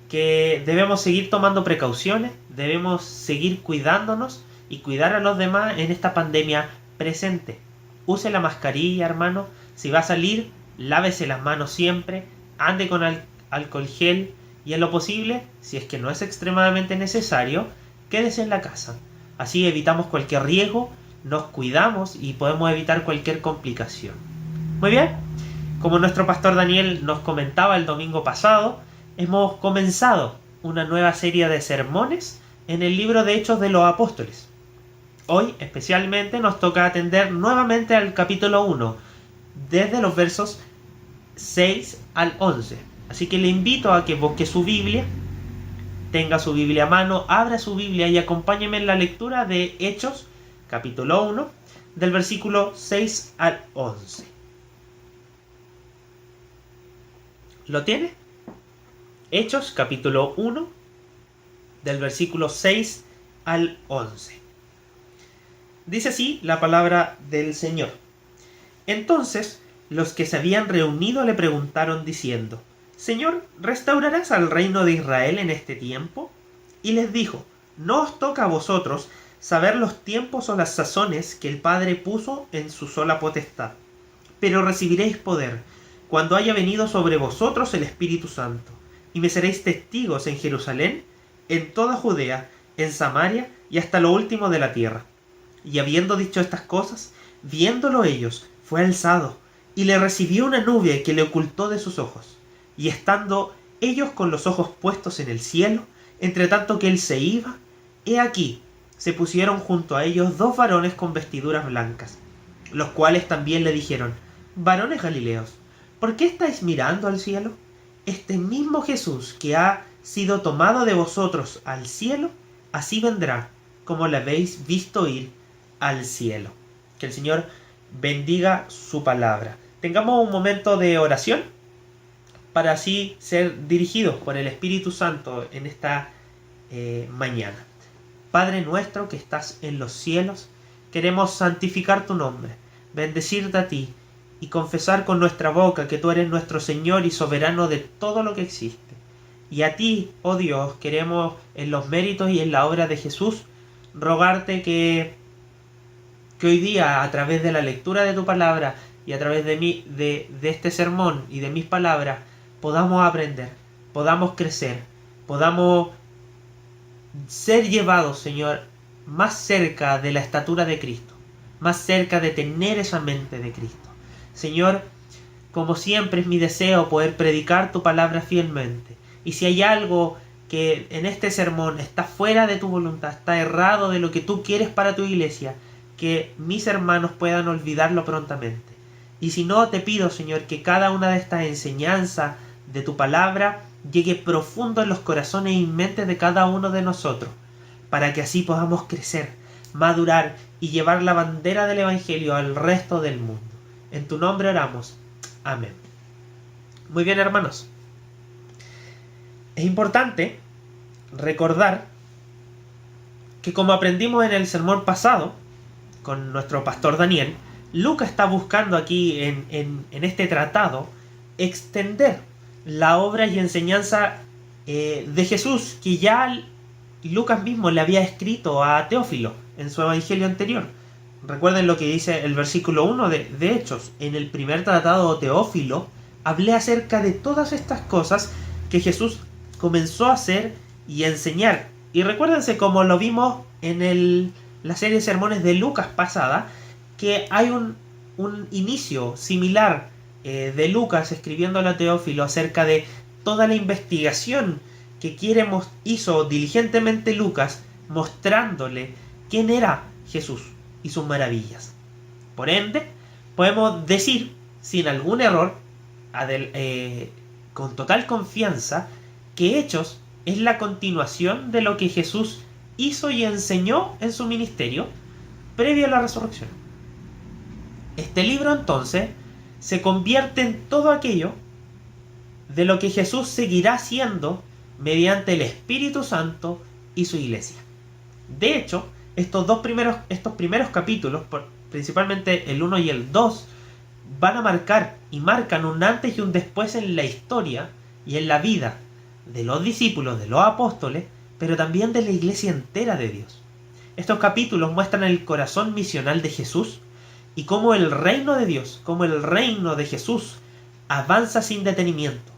que debemos seguir tomando precauciones, debemos seguir cuidándonos y cuidar a los demás en esta pandemia presente. Use la mascarilla, hermano. Si va a salir, lávese las manos siempre, ande con alcohol gel y en lo posible, si es que no es extremadamente necesario, quédese en la casa. Así evitamos cualquier riesgo, nos cuidamos y podemos evitar cualquier complicación. Muy bien, como nuestro pastor Daniel nos comentaba el domingo pasado, hemos comenzado una nueva serie de sermones en el libro de Hechos de los Apóstoles. Hoy especialmente nos toca atender nuevamente al capítulo 1, desde los versos 6 al 11. Así que le invito a que busque su Biblia, tenga su Biblia a mano, abra su Biblia y acompáñeme en la lectura de Hechos, capítulo 1, del versículo 6 al 11. ¿Lo tiene? Hechos, capítulo 1, del versículo 6 al 11. Dice así la palabra del Señor. Entonces, los que se habían reunido le preguntaron diciendo: Señor, ¿restaurarás al reino de Israel en este tiempo? Y les dijo: No os toca a vosotros saber los tiempos o las sazones que el Padre puso en su sola potestad, pero recibiréis poder cuando haya venido sobre vosotros el Espíritu Santo, y me seréis testigos en Jerusalén, en toda Judea, en Samaria y hasta lo último de la tierra. Y habiendo dicho estas cosas, viéndolo ellos, fue alzado, y le recibió una nube que le ocultó de sus ojos. Y estando ellos con los ojos puestos en el cielo, entre tanto que él se iba, he aquí, se pusieron junto a ellos dos varones con vestiduras blancas, los cuales también le dijeron: Varones Galileos, ¿por qué estáis mirando al cielo? Este mismo Jesús que ha sido tomado de vosotros al cielo, así vendrá, como le habéis visto ir al cielo. Que el Señor bendiga su palabra. Tengamos un momento de oración para así ser dirigidos por el Espíritu Santo en esta mañana. Padre nuestro que estás en los cielos, queremos santificar tu nombre, bendecirte a ti y confesar con nuestra boca que tú eres nuestro Señor y soberano de todo lo que existe. Y a ti, oh Dios, queremos en los méritos y en la obra de Jesús rogarte que hoy día, a través de la lectura de tu palabra y a través de este sermón y de mis palabras, podamos aprender, podamos crecer, podamos ser llevados, Señor, más cerca de la estatura de Cristo, más cerca de tener esa mente de Cristo. Señor, como siempre es mi deseo poder predicar tu palabra fielmente. Y si hay algo que en este sermón está fuera de tu voluntad, está errado de lo que tú quieres para tu iglesia, que mis hermanos puedan olvidarlo prontamente. Y si no, te pido, Señor, que cada una de estas enseñanzas de tu palabra llegue profundo en los corazones y mentes de cada uno de nosotros, para que así podamos crecer, madurar y llevar la bandera del Evangelio al resto del mundo. En tu nombre oramos. Amén. Muy bien, hermanos. Es importante recordar que, como aprendimos en el sermón pasado con nuestro pastor Daniel, Lucas está buscando aquí en este tratado extender la obra y enseñanza de Jesús, que ya Lucas mismo le había escrito a Teófilo en su evangelio anterior. Recuerden lo que dice el versículo 1 de Hechos. En el primer tratado, Teófilo, hablé acerca de todas estas cosas que Jesús comenzó a hacer y a enseñar. Y recuérdense, como lo vimos en la serie de sermones de Lucas pasada, que hay un inicio similar de Lucas escribiéndole a Teófilo acerca de toda la investigación que hizo diligentemente Lucas, mostrándole quién era Jesús y sus maravillas. Por ende, podemos decir, sin algún error, con total confianza, que Hechos es la continuación de lo que Jesús hizo y enseñó en su ministerio previo a la resurrección. Este libro, entonces, se convierte en todo aquello de lo que Jesús seguirá haciendo mediante el Espíritu Santo y su iglesia. De hecho, estos primeros capítulos, principalmente el 1 y el 2, van a marcan un antes y un después en la historia y en la vida de los discípulos, de los apóstoles, pero también de la iglesia entera de Dios. Estos capítulos muestran el corazón misional de Jesús y cómo el reino de Dios, cómo el reino de Jesús avanza sin detenimiento,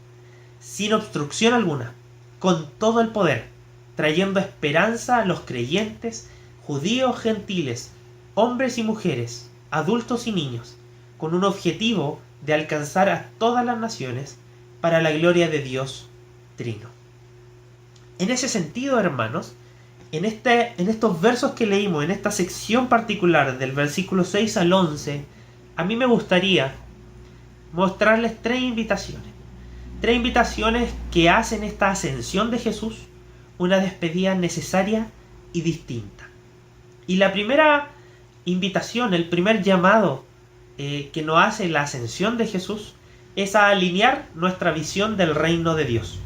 sin obstrucción alguna, con todo el poder, trayendo esperanza a los creyentes, judíos, gentiles, hombres y mujeres, adultos y niños, con un objetivo de alcanzar a todas las naciones para la gloria de Dios Trino. En ese sentido, hermanos, en estos versos que leímos, en esta sección particular del versículo 6 al 11, a mí me gustaría mostrarles tres invitaciones que hacen esta ascensión de Jesús una despedida necesaria y distinta. Y la primera invitación, el primer llamado que nos hace la ascensión de Jesús es a alinear nuestra visión del reino de Dios.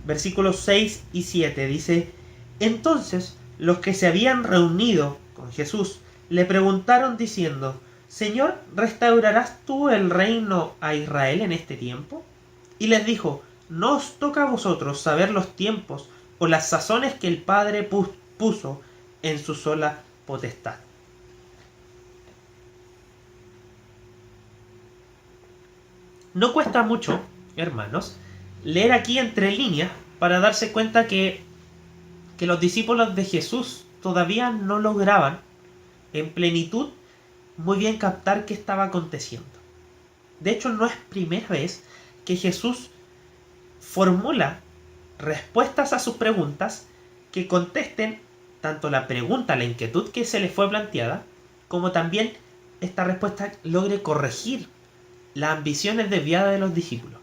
Versículos 6 y 7 dice: entonces los que se habían reunido con Jesús le preguntaron diciendo: Señor, ¿restaurarás tú el reino a Israel en este tiempo? Y les dijo: no os toca a vosotros saber los tiempos o las sazones que el Padre puso en su sola potestad. No cuesta mucho, hermanos, leer aquí entre líneas para darse cuenta que los discípulos de Jesús todavía no lograban en plenitud muy bien captar qué estaba aconteciendo. De hecho, no es primera vez que Jesús formula respuestas a sus preguntas que contesten tanto la pregunta, la inquietud que se les fue planteada, como también esta respuesta logre corregir las ambiciones desviadas de los discípulos.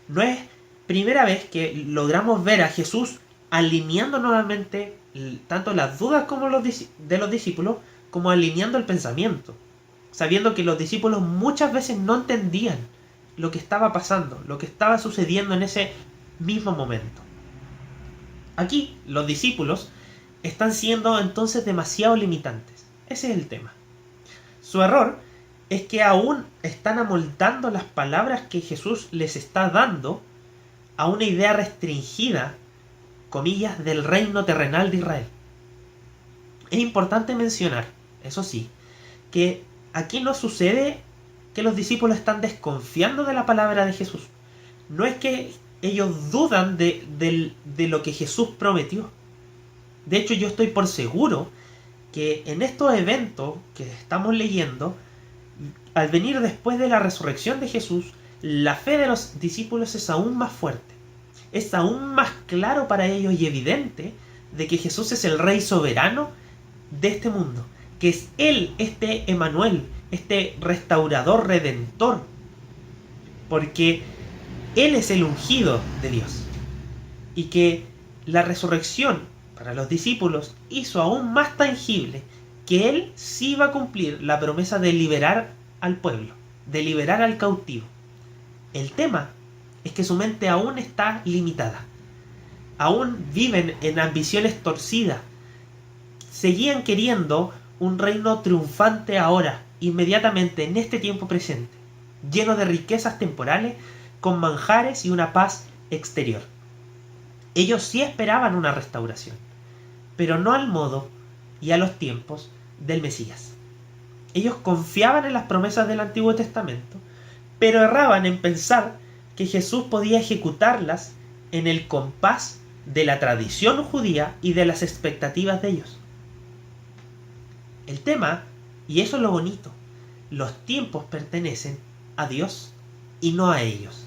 No es primera vez que logramos ver a Jesús alineando nuevamente tanto las dudas de los discípulos, como alineando el pensamiento, sabiendo que los discípulos muchas veces no entendían lo que estaba pasando, lo que estaba sucediendo en ese mismo momento. Aquí los discípulos están siendo entonces demasiado limitantes. Ese es el tema. Su error es que aún están amoldando las palabras que Jesús les está dando a una idea restringida, comillas, del reino terrenal de Israel. Es importante mencionar, eso sí, que aquí no sucede que los discípulos están desconfiando de la palabra de Jesús. No es que ellos dudan de lo que Jesús prometió. De hecho, yo estoy por seguro que en estos eventos que estamos leyendo, al venir después de la resurrección de Jesús, la fe de los discípulos es aún más fuerte. Es aún más claro para ellos y evidente de que Jesús es el Rey soberano de este mundo. Que es Él, este Emmanuel, este restaurador, redentor. Porque Él es el ungido de Dios. Y que la resurrección para los discípulos hizo aún más tangible que Él sí iba a cumplir la promesa de liberar al pueblo, de liberar al cautivo. El tema es que su mente aún está limitada. Aún viven en ambiciones torcidas. Seguían queriendo un reino triunfante ahora, inmediatamente, en este tiempo presente, lleno de riquezas temporales, con manjares y una paz exterior. Ellos sí esperaban una restauración, pero no al modo y a los tiempos del Mesías. Ellos confiaban en las promesas del Antiguo Testamento, pero erraban en pensar que Jesús podía ejecutarlas en el compás de la tradición judía y de las expectativas de ellos. El tema, y eso es lo bonito, los tiempos pertenecen a Dios y no a ellos.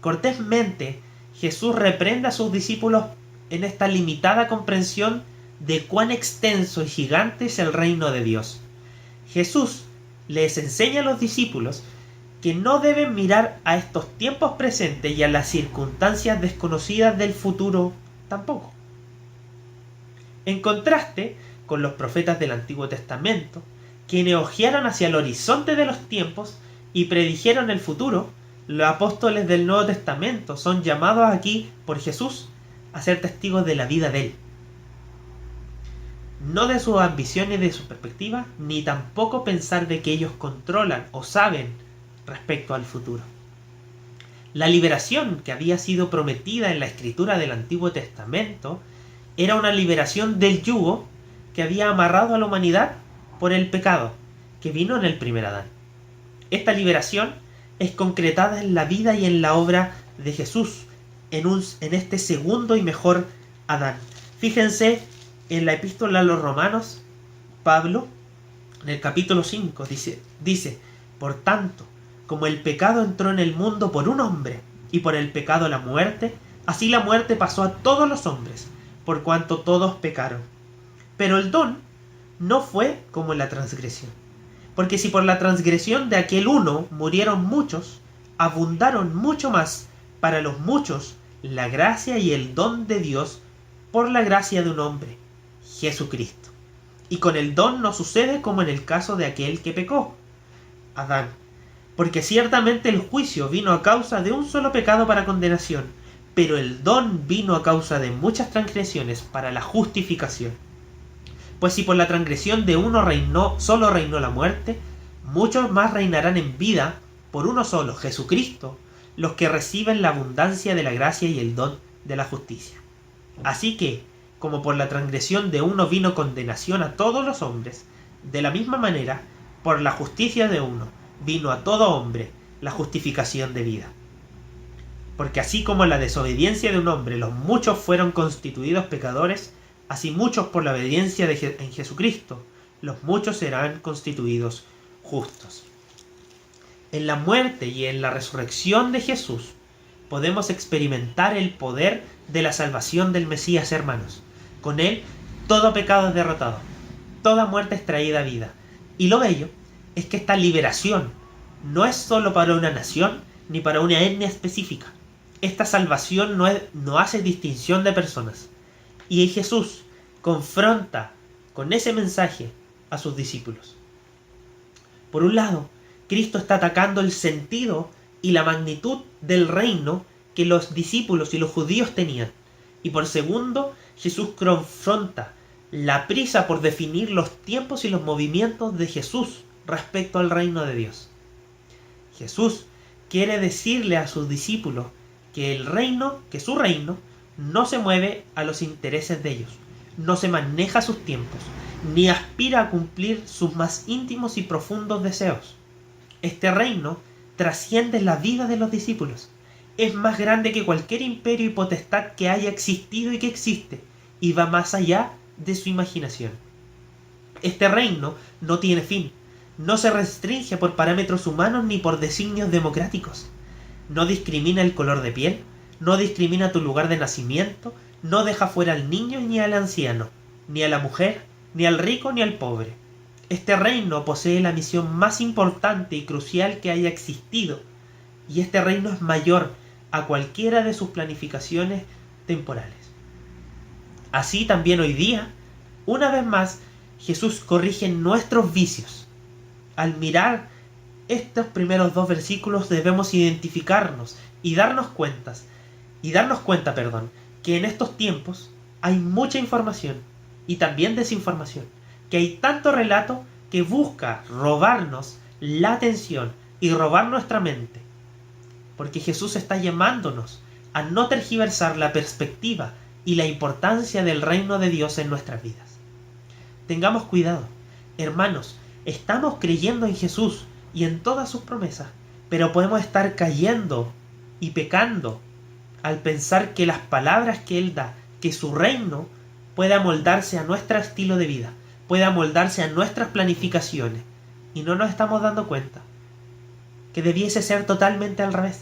Cortésmente, Jesús reprende a sus discípulos en esta limitada comprensión de cuán extenso y gigante es el reino de Dios. Jesús les enseña a los discípulos que no deben mirar a estos tiempos presentes y a las circunstancias desconocidas del futuro tampoco. En contraste con los profetas del Antiguo Testamento, quienes ojearon hacia el horizonte de los tiempos y predijeron el futuro, los apóstoles del Nuevo Testamento son llamados aquí por Jesús a ser testigos de la vida de Él. No de sus ambiciones y de su perspectiva, ni tampoco pensar de que ellos controlan o saben respecto al futuro. La liberación que había sido prometida en la escritura del Antiguo Testamento era una liberación del yugo que había amarrado a la humanidad por el pecado que vino en el primer Adán. Esta liberación es concretada en la vida y en la obra de Jesús, en este segundo y mejor Adán. Fíjense en la epístola a los Romanos, Pablo, en el capítulo 5, dice, por tanto, como el pecado entró en el mundo por un hombre, y por el pecado la muerte, así la muerte pasó a todos los hombres, por cuanto todos pecaron. Pero el don no fue como la transgresión. Porque si por la transgresión de aquel uno murieron muchos, abundaron mucho más para los muchos la gracia y el don de Dios por la gracia de un hombre, Jesucristo. Y con el don no sucede como en el caso de aquel que pecó, Adán. Porque ciertamente el juicio vino a causa de un solo pecado para condenación, pero el don vino a causa de muchas transgresiones para la justificación. Pues si por la transgresión de uno solo reinó la muerte, muchos más reinarán en vida por uno solo, Jesucristo, los que reciben la abundancia de la gracia y el don de la justicia. Así que, como por la transgresión de uno vino condenación a todos los hombres, de la misma manera, por la justicia de uno vino a todo hombre la justificación de vida. Porque así como en la desobediencia de un hombre los muchos fueron constituidos pecadores, así muchos por la obediencia en Jesucristo, los muchos serán constituidos justos. En la muerte y en la resurrección de Jesús podemos experimentar el poder de la salvación del Mesías, hermanos. Con Él todo pecado es derrotado, toda muerte es traída a vida. Y lo bello es que esta liberación no es solo para una nación ni para una etnia específica. Esta salvación no hace distinción de personas. Y Jesús confronta con ese mensaje a sus discípulos. Por un lado, Cristo está atacando el sentido y la magnitud del reino que los discípulos y los judíos tenían. Y por segundo, Jesús confronta la prisa por definir los tiempos y los movimientos de Jesús respecto al reino de Dios. Jesús quiere decirle a sus discípulos que su reino no se mueve a los intereses de ellos, no se maneja sus tiempos, ni aspira a cumplir sus más íntimos y profundos deseos. Este reino trasciende la vida de los discípulos. Es más grande que cualquier imperio y potestad que haya existido y que existe, y va más allá de su imaginación. Este reino no tiene fin, no se restringe por parámetros humanos ni por designios democráticos. No discrimina el color de piel, no discrimina tu lugar de nacimiento, no deja fuera al niño ni al anciano, ni a la mujer, ni al rico ni al pobre. Este reino posee la misión más importante y crucial que haya existido, y este reino es mayor a cualquiera de sus planificaciones temporales. Así también hoy día, una vez más, Jesús corrige nuestros vicios. Al mirar estos primeros 2 versículos debemos identificarnos y darnos cuenta, que en estos tiempos hay mucha información y también desinformación, que hay tanto relato que busca robarnos la atención y robar nuestra mente, porque Jesús está llamándonos a no tergiversar la perspectiva y la importancia del reino de Dios en nuestras vidas. Tengamos cuidado, hermanos, estamos creyendo en Jesús y en todas sus promesas, pero podemos estar cayendo y pecando al pensar que las palabras que Él da, que su reino puede amoldarse a nuestro estilo de vida, puede amoldarse a nuestras planificaciones, y no nos estamos dando cuenta que debiese ser totalmente al revés.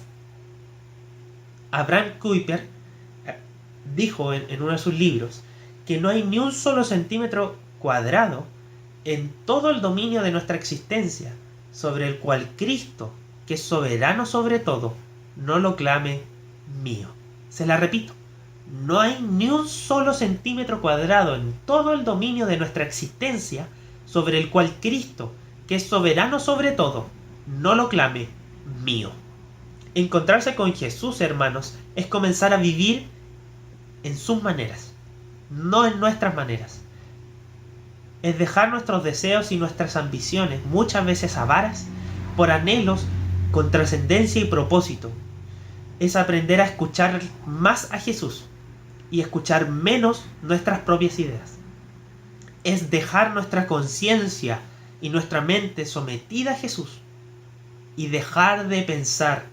Abraham Kuyper dijo en uno de sus libros que no hay ni un solo centímetro cuadrado en todo el dominio de nuestra existencia sobre el cual Cristo, que es soberano sobre todo, no lo clame mío. Se la repito, no hay ni un solo centímetro cuadrado en todo el dominio de nuestra existencia sobre el cual Cristo, que es soberano sobre todo, no lo clame mío. Encontrarse con Jesús, hermanos, es comenzar a vivir en sus maneras, no en nuestras maneras. Es dejar nuestros deseos y nuestras ambiciones, muchas veces avaras, por anhelos con trascendencia y propósito. Es aprender a escuchar más a Jesús y escuchar menos nuestras propias ideas. Es dejar nuestra conciencia y nuestra mente sometida a Jesús y dejar de pensar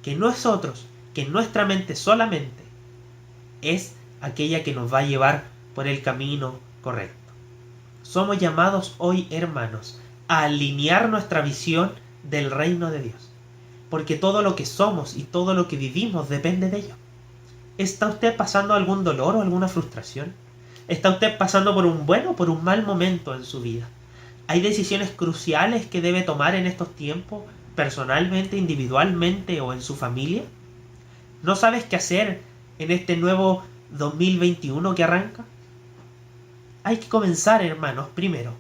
que nosotros, que nuestra mente solamente es aquella que nos va a llevar por el camino correcto. Somos llamados hoy, hermanos, a alinear nuestra visión del reino de Dios, porque todo lo que somos y todo lo que vivimos depende de ello. ¿Está usted pasando algún dolor o alguna frustración? ¿Está usted pasando por un buen o por un mal momento en su vida? ¿Hay decisiones cruciales que debe tomar en estos tiempos, personalmente, individualmente o en su familia? ¿No sabes qué hacer en este nuevo 2021 que arranca? Hay que comenzar, hermanos, primero,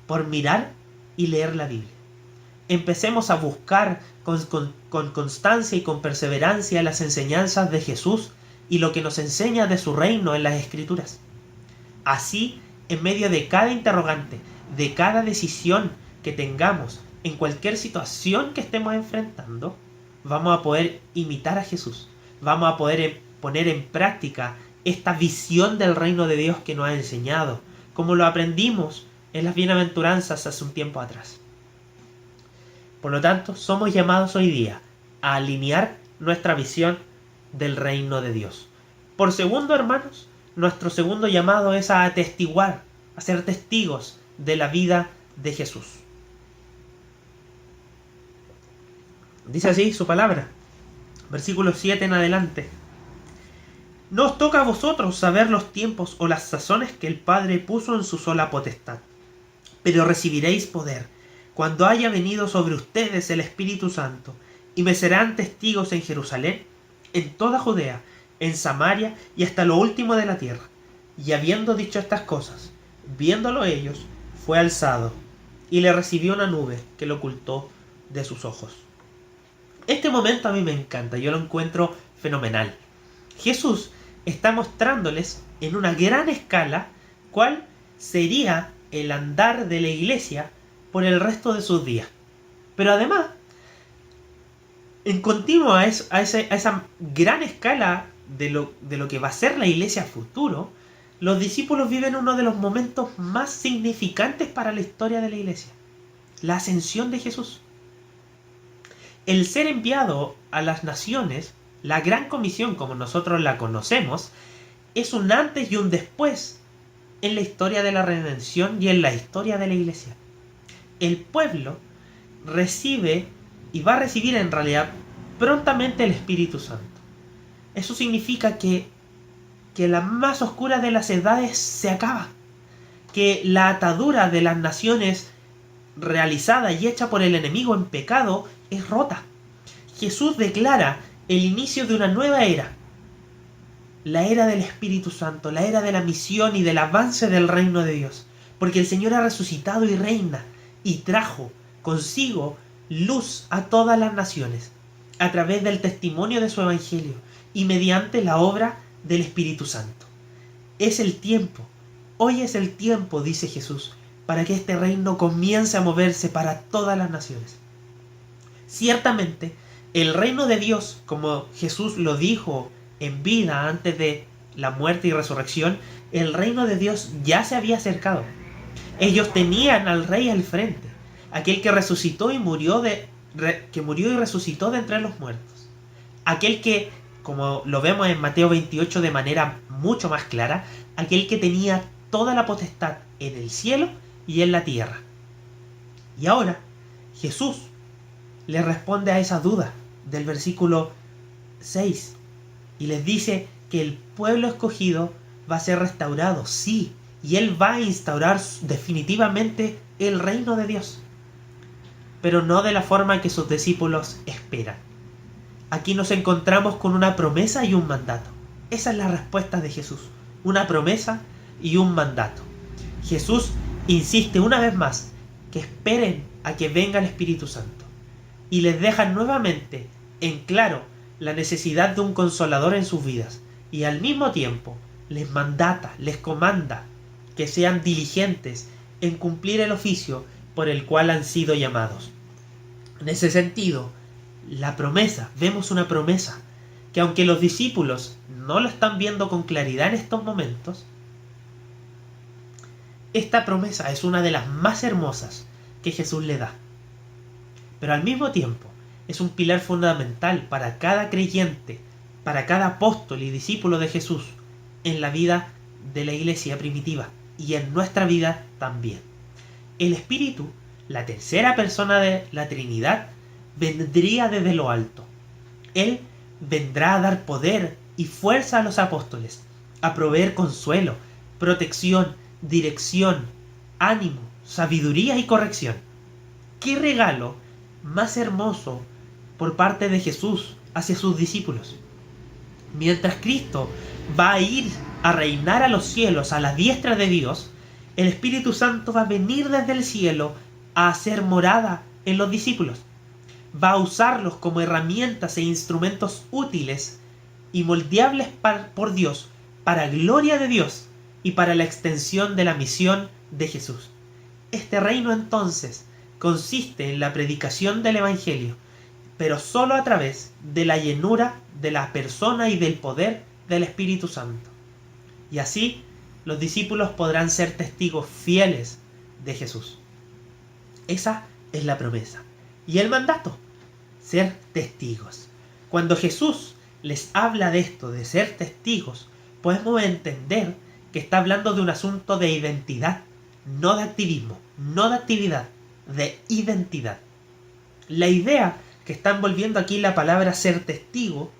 por mirar y leer la Biblia. Empecemos a buscar con constancia y con perseverancia las enseñanzas de Jesús y lo que nos enseña de su reino en las Escrituras. Así, en medio de cada interrogante, de cada decisión que tengamos, en cualquier situación que estemos enfrentando, vamos a poder imitar a Jesús. Vamos a poder poner en práctica esta visión del reino de Dios que nos ha enseñado, como lo aprendimos en las bienaventuranzas hace un tiempo atrás. Por lo tanto, somos llamados hoy día a alinear nuestra visión del reino de Dios. Por segundo, hermanos, nuestro segundo llamado es a atestiguar, a ser testigos de la vida de Jesús. Dice así su palabra, versículo 7 en adelante. No os toca a vosotros saber los tiempos o las sazones que el Padre puso en su sola potestad, pero recibiréis poder cuando haya venido sobre ustedes el Espíritu Santo, y me serán testigos en Jerusalén, en toda Judea, en Samaria y hasta lo último de la tierra. Y habiendo dicho estas cosas, viéndolo ellos, fue alzado, y le recibió una nube que lo ocultó de sus ojos. Este momento a mí me encanta, yo lo encuentro fenomenal. Jesús está mostrándoles en una gran escala cuál sería el andar de la iglesia por el resto de sus días. Pero además, en continuo a esa gran escala de lo que va a ser la iglesia futuro, los discípulos viven uno de los momentos más significantes para la historia de la iglesia, la ascensión de Jesús. El ser enviado a las naciones, la gran comisión como nosotros la conocemos, es un antes y un después en la historia de la redención y en la historia de la iglesia. El pueblo recibe y va a recibir en realidad prontamente el Espíritu Santo. Eso significa que la más oscura de las edades se acaba, que la atadura de las naciones realizada y hecha por el enemigo en pecado es rota. Jesús declara el inicio de una nueva era, la era del Espíritu Santo, la era de la misión y del avance del reino de Dios, porque el Señor ha resucitado y reina y trajo consigo luz a todas las naciones a través del testimonio de su evangelio y mediante la obra del Espíritu Santo. Es el tiempo, hoy es el tiempo, dice Jesús, para que este reino comience a moverse para todas las naciones. Ciertamente, el reino de Dios, como Jesús lo dijo en vida antes de la muerte y resurrección, el reino de Dios ya se había acercado. Ellos tenían al Rey al frente, aquel que resucitó y que murió y resucitó de entre los muertos. Aquel que, como lo vemos en Mateo 28 de manera mucho más clara, aquel que tenía toda la potestad en el cielo y en la tierra. Y ahora Jesús le responde a esa duda del versículo 6 y les dice que el pueblo escogido va a ser restaurado, sí, y Él va a instaurar definitivamente el reino de Dios, pero no de la forma que sus discípulos esperan. Aquí nos encontramos con una promesa y un mandato. Esa es la respuesta de Jesús, una promesa y un mandato. Jesús insiste una vez más que esperen a que venga el Espíritu Santo y les deja nuevamente en claro la necesidad de un consolador en sus vidas y al mismo tiempo les mandata, les comanda que sean diligentes en cumplir el oficio por el cual han sido llamados. En ese sentido, la promesa, vemos una promesa que aunque los discípulos no lo están viendo con claridad en estos momentos, esta promesa es una de las más hermosas que Jesús le da. Pero al mismo tiempo es un pilar fundamental para cada creyente, para cada apóstol y discípulo de Jesús en la vida de la iglesia primitiva y en nuestra vida también. El Espíritu, la tercera persona de la Trinidad, vendría desde lo alto. Él vendrá a dar poder y fuerza a los apóstoles, a proveer consuelo, protección, dirección, ánimo, sabiduría y corrección. ¡Qué regalo más hermoso por parte de Jesús hacia sus discípulos! Mientras Cristo va a ir a reinar a los cielos a la diestra de Dios, el Espíritu Santo va a venir desde el cielo a hacer morada en los discípulos. Va a usarlos como herramientas e instrumentos útiles y moldeables por Dios, para gloria de Dios y para la extensión de la misión de Jesús. Este reino entonces consiste en la predicación del Evangelio, pero solo a través de la llenura de la persona y del poder del Espíritu Santo. Y así los discípulos podrán ser testigos fieles de Jesús. Esa es la promesa. Y el mandato, ser testigos. Cuando Jesús les habla de esto, de ser testigos, podemos entender que está hablando de un asunto de identidad, no de activismo, no de actividad, de identidad. La idea que está envolviendo aquí la palabra ser testigo,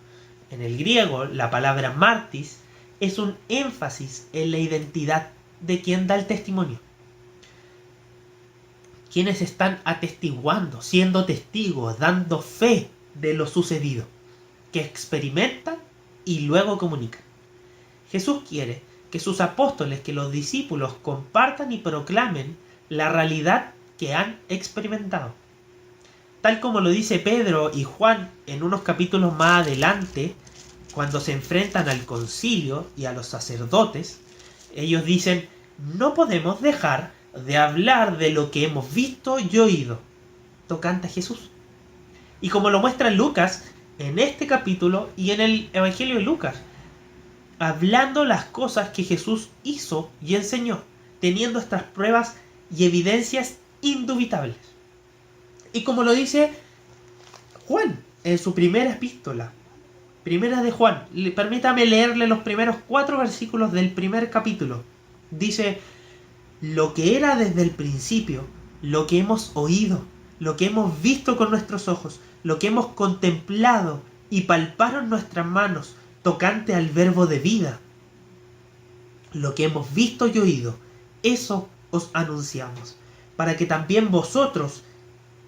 en el griego la palabra martis, es un énfasis en la identidad de quien da el testimonio. Quienes están atestiguando, siendo testigos, dando fe de lo sucedido, que experimentan y luego comunican. Jesús quiere que sus apóstoles, que los discípulos compartan y proclamen la realidad que han experimentado. Tal como lo dice Pedro y Juan en unos capítulos más adelante, cuando se enfrentan al concilio y a los sacerdotes, ellos dicen: no podemos dejar de hablar de lo que hemos visto y oído tocante a Jesús. Y como lo muestra Lucas en este capítulo y en el Evangelio de Lucas, hablando las cosas que Jesús hizo y enseñó, teniendo estas pruebas y evidencias indubitables. Y como lo dice Juan en su primera epístola, primera de Juan, permítame leerle los primeros 4 versículos del primer capítulo. Dice: lo que era desde el principio, lo que hemos oído, lo que hemos visto con nuestros ojos, lo que hemos contemplado y palparon nuestras manos tocante al verbo de vida. Lo que hemos visto y oído, eso os anunciamos, para que también vosotros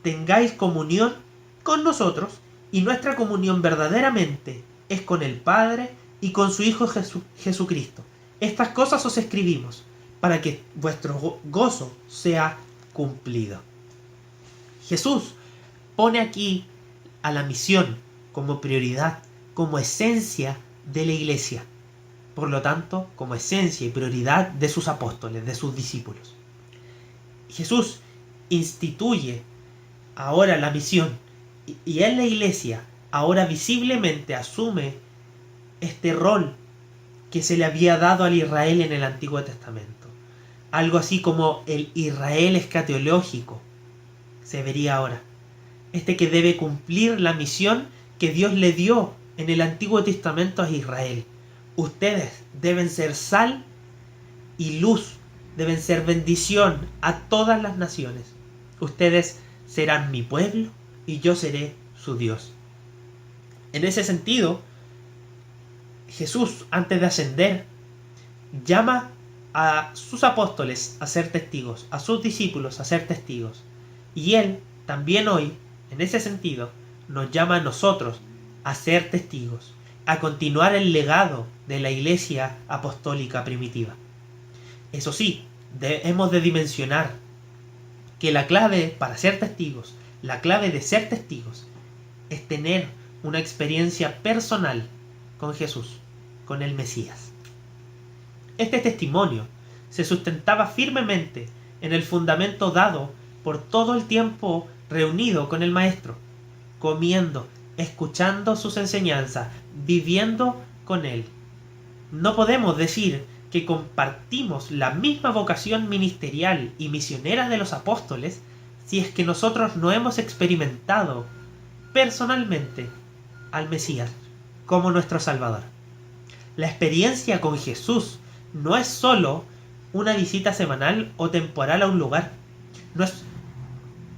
tengáis comunión con nosotros, y nuestra comunión verdaderamente es con el Padre y con su Hijo Jesucristo. Estas cosas os escribimos, para que vuestro gozo sea cumplido. Jesús pone aquí a la misión como prioridad, como esencia de la iglesia. Por lo tanto, como esencia y prioridad de sus apóstoles, de sus discípulos. Jesús instituye ahora la misión y en la iglesia ahora visiblemente asume este rol que se le había dado al Israel en el Antiguo Testamento. Algo así como el Israel escatológico se vería ahora. Este que debe cumplir la misión que Dios le dio en el Antiguo Testamento a Israel. Ustedes deben ser sal y luz, deben ser bendición a todas las naciones. Ustedes serán mi pueblo y yo seré su Dios. En ese sentido, Jesús, antes de ascender, llama a sus apóstoles a ser testigos, a sus discípulos a ser testigos. Y Él también hoy, en ese sentido, nos llama a nosotros a ser testigos, a continuar el legado de la iglesia apostólica primitiva. Eso sí, hemos de dimensionar que la clave para ser testigos, la clave de ser testigos, es tener una experiencia personal con Jesús, con el Mesías. Este testimonio se sustentaba firmemente en el fundamento dado por todo el tiempo reunido con el Maestro, comiendo, escuchando sus enseñanzas, viviendo con Él. No podemos decir que compartimos la misma vocación ministerial y misionera de los apóstoles si es que nosotros no hemos experimentado personalmente al Mesías como nuestro Salvador. La experiencia con Jesús no es solo una visita semanal o temporal a un lugar.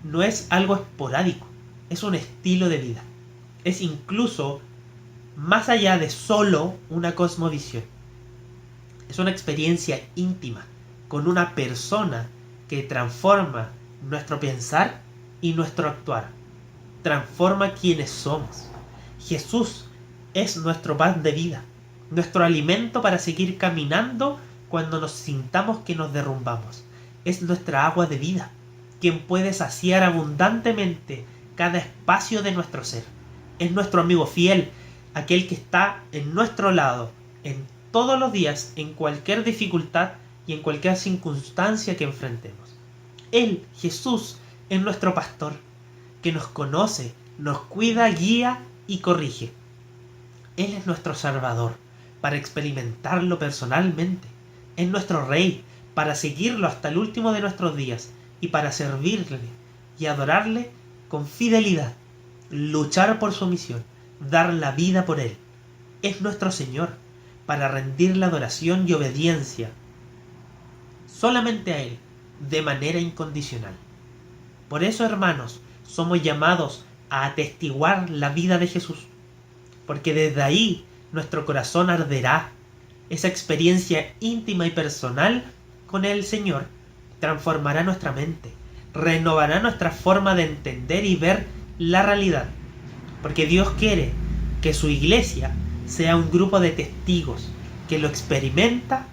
No es algo esporádico. Es un estilo de vida. Es incluso más allá de solo una cosmovisión. Es una experiencia íntima con una persona que transforma nuestro pensar y nuestro actuar. Transforma quienes somos. Jesús es nuestro pan de vida, nuestro alimento para seguir caminando cuando nos sintamos que nos derrumbamos. Es nuestra agua de vida, quien puede saciar abundantemente cada espacio de nuestro ser. Es nuestro amigo fiel, aquel que está en nuestro lado en todos los días, en cualquier dificultad y en cualquier circunstancia que enfrentemos. Él, Jesús, es nuestro pastor, que nos conoce, nos cuida, guía y corrige. Él es nuestro Salvador, para experimentarlo personalmente. Es nuestro Rey, para seguirlo hasta el último de nuestros días y para servirle y adorarle con fidelidad, luchar por su misión, dar la vida por Él. Es nuestro Señor, para rendirle adoración y obediencia solamente a Él, de manera incondicional. Por eso, hermanos, somos llamados a atestiguar la vida de Jesús, porque desde ahí nuestro corazón arderá. Esa experiencia íntima y personal con el Señor transformará nuestra mente, renovará nuestra forma de entender y ver la realidad, porque Dios quiere que su iglesia sea un grupo de testigos que lo experimenta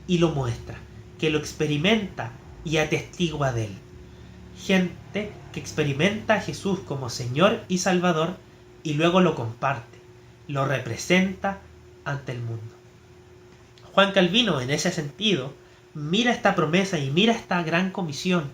y lo muestra, que lo experimenta y atestigua de Él. Gente que experimenta a Jesús como Señor y Salvador y luego lo comparte, lo representa ante el mundo. Juan Calvino, en ese sentido, mira esta promesa y mira esta gran comisión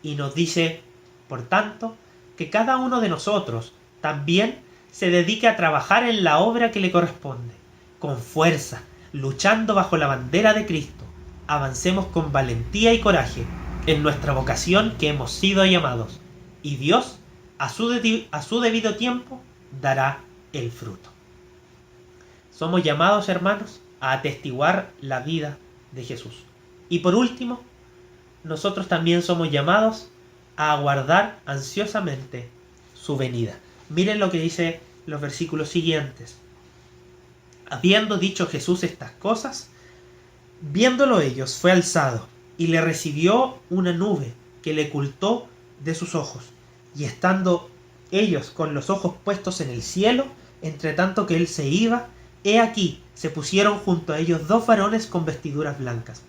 y nos dice, por tanto, que cada uno de nosotros también se dedique a trabajar en la obra que le corresponde, con fuerza, luchando bajo la bandera de Cristo, avancemos con valentía y coraje en nuestra vocación que hemos sido llamados, y Dios, a su debido tiempo, dará el fruto. Somos llamados, hermanos, a atestiguar la vida de Jesús. Y por último, nosotros también somos llamados a aguardar ansiosamente su venida. Miren lo que dice los versículos siguientes. Habiendo dicho Jesús estas cosas, viéndolo ellos, fue alzado, y le recibió una nube que le ocultó de sus ojos. Y estando ellos con los ojos puestos en el cielo, entre tanto que él se iba, he aquí, se pusieron junto a ellos 2 varones con vestiduras blancas,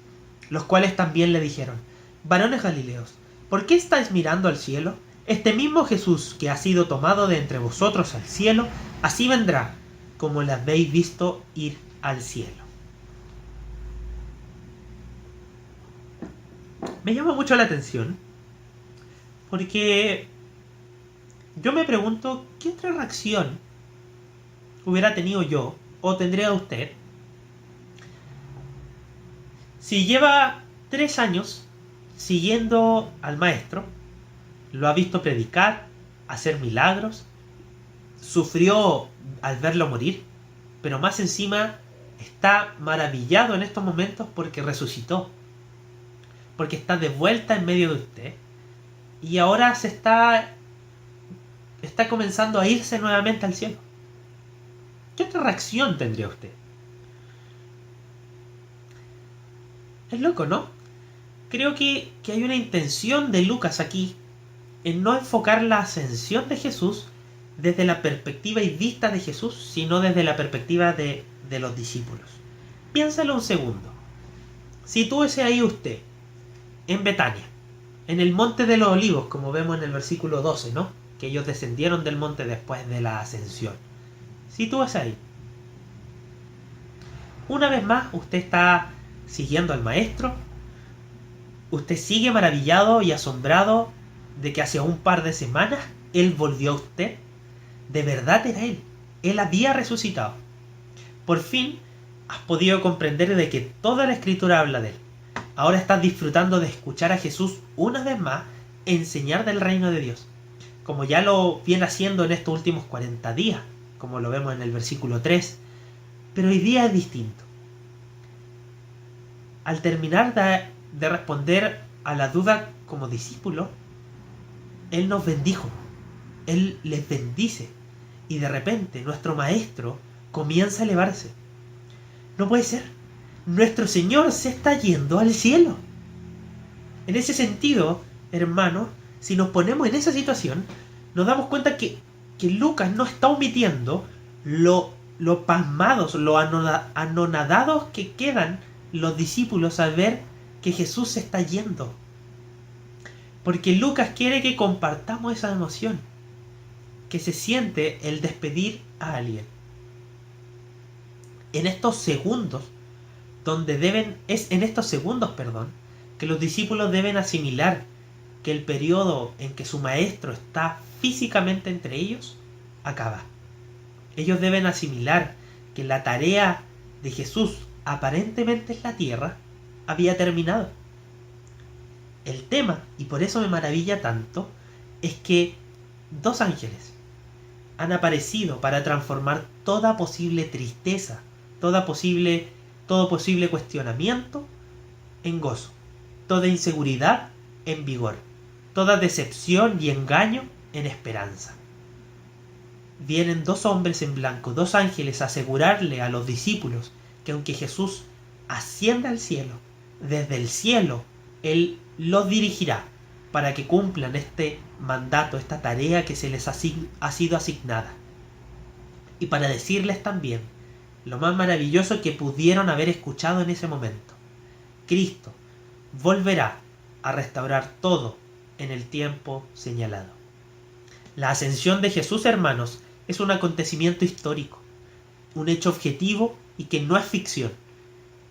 los cuales también le dijeron: varones Galileos, ¿por qué estáis mirando al cielo? Este mismo Jesús que ha sido tomado de entre vosotros al cielo, así vendrá, como le habéis visto ir al cielo. Me llama mucho la atención, porque yo me pregunto qué otra reacción hubiera tenido yo, o tendría usted, si lleva 3 años siguiendo al maestro, lo ha visto predicar, hacer milagros, sufrió al verlo morir, pero más encima está maravillado en estos momentos porque resucitó, porque está de vuelta en medio de usted, y ahora está comenzando a irse nuevamente al cielo. ¿Qué otra reacción tendría usted? Es loco, ¿no? Creo que hay una intención de Lucas aquí en no enfocar la ascensión de Jesús desde la perspectiva y vista de Jesús, sino desde la perspectiva de los discípulos. Piénsalo un segundo. Sitúese ahí usted, en Betania, en el monte de los olivos, como vemos en el versículo 12, ¿no? Que ellos descendieron del monte después de la ascensión. Sitúese ahí. Una vez más, usted está siguiendo al maestro. Usted sigue maravillado y asombrado de que hace un par de semanas él volvió a usted. De verdad era él. Él había resucitado. Por fin has podido comprender de que toda la escritura habla de él. Ahora estás disfrutando de escuchar a Jesús una vez más enseñar del reino de Dios, como ya lo viene haciendo en estos últimos 40 días, como lo vemos en el versículo 3. Pero hoy día es distinto. Al terminar de responder a la duda como discípulo, Él nos bendijo. Él les bendice. Y de repente nuestro maestro comienza a elevarse. No puede ser. Nuestro Señor se está yendo al cielo. En ese sentido, hermano, si nos ponemos en esa situación, nos damos cuenta que Lucas no está omitiendo lo pasmados, lo anonadados que quedan los discípulos al ver que Jesús se está yendo. Porque Lucas quiere que compartamos esa emoción que se siente el despedir a alguien. En estos segundos, que los discípulos deben asimilar que el periodo en que su maestro está físicamente entre ellos acaba. Ellos deben asimilar que la tarea de Jesús aparentemente en la tierra había terminado. El tema, y por eso me maravilla tanto, es que 2 ángeles han aparecido para transformar toda posible tristeza, todo posible cuestionamiento en gozo, toda inseguridad en vigor, toda decepción y engaño en esperanza. Vienen 2 hombres en blanco, 2 ángeles, a asegurarle a los discípulos que aunque Jesús ascienda al cielo, desde el cielo Él los dirigirá para que cumplan este mandato, esta tarea que se les ha sido asignada. Y para decirles también lo más maravilloso que pudieron haber escuchado en ese momento: Cristo volverá a restaurar todo en el tiempo señalado. La ascensión de Jesús, hermanos, es un acontecimiento histórico, un hecho objetivo y que no es ficción.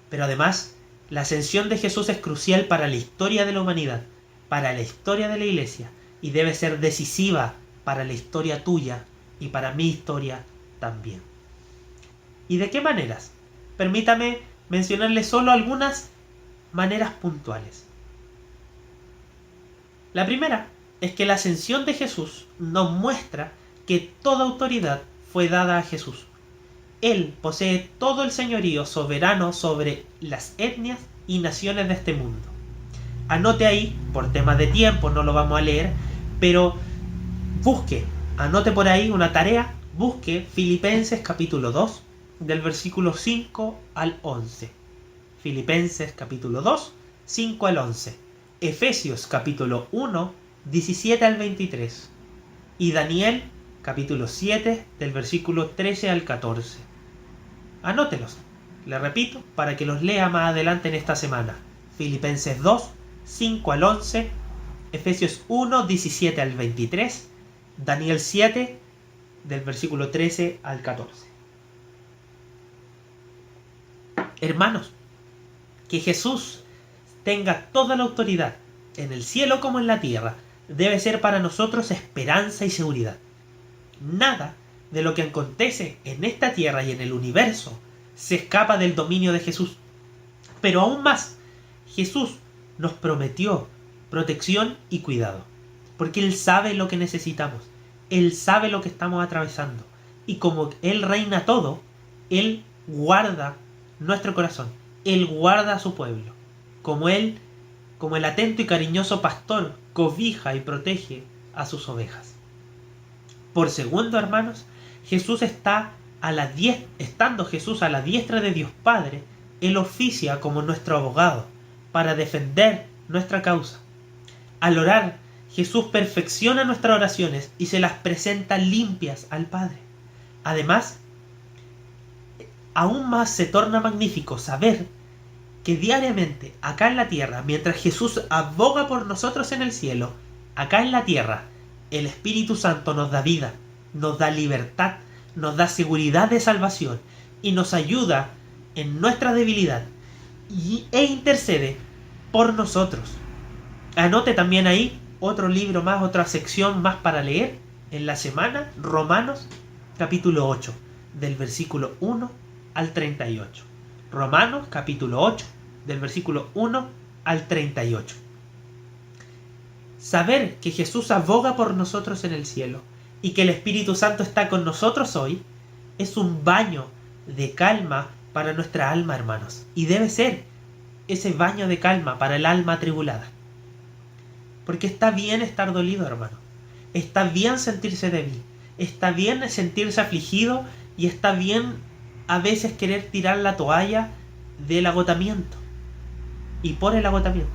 Pero además, la ascensión de Jesús es crucial para la historia de la humanidad, para la historia de la Iglesia, y debe ser decisiva para la historia tuya y para mi historia también. ¿Y de qué maneras? permítame mencionarle solo algunas maneras puntuales. La primera es que la ascensión de Jesús nos muestra que toda autoridad fue dada a Jesús. Él posee todo el señorío soberano sobre las etnias y naciones de este mundo. Anote ahí, por temas de tiempo no lo vamos a leer, pero anote por ahí una tarea, busque Filipenses capítulo 2, del versículo 5 al 11. Filipenses capítulo 2, 5 al 11. Efesios capítulo 1, 17 al 23. Y Daniel capítulo 7, del versículo 13 al 14. Anótelos, le repito, para que los lea más adelante en esta semana. Filipenses 2, 5 al 11, Efesios 1, 17 al 23, Daniel 7, del versículo 13 al 14. Hermanos, que Jesús tenga toda la autoridad, en el cielo como en la tierra, debe ser para nosotros esperanza y seguridad. Nada de lo que acontece en esta tierra y en el universo se escapa del dominio de Jesús. Pero aún más, Jesús nos prometió protección y cuidado, porque Él sabe lo que necesitamos, Él sabe lo que estamos atravesando, y como Él reina todo, Él guarda nuestro corazón, Él guarda a su pueblo, como el atento y cariñoso pastor cobija y protege a sus ovejas. Por segundo, hermanos, estando Jesús a la diestra de Dios Padre, Él oficia como nuestro abogado para defender nuestra causa. Al orar, Jesús perfecciona nuestras oraciones y se las presenta limpias al Padre. Además, aún más se torna magnífico saber que diariamente, acá en la tierra, mientras Jesús aboga por nosotros en el cielo, acá en la tierra, el Espíritu Santo nos da vida, nos da libertad, nos da seguridad de salvación y nos ayuda en nuestra debilidad e intercede por nosotros. Anote también ahí otro libro más, otra sección más para leer en la semana, Romanos capítulo 8, del versículo 1 al 38. Romanos capítulo 8, del versículo 1 al 38. Saber que Jesús aboga por nosotros en el cielo y que el Espíritu Santo está con nosotros hoy es un baño de calma para nuestra alma, hermanos, y debe ser ese baño de calma para el alma atribulada. Porque está bien estar dolido, hermano. Está bien sentirse débil. Está bien sentirse afligido y está bien a veces querer tirar la toalla del agotamiento y por el agotamiento.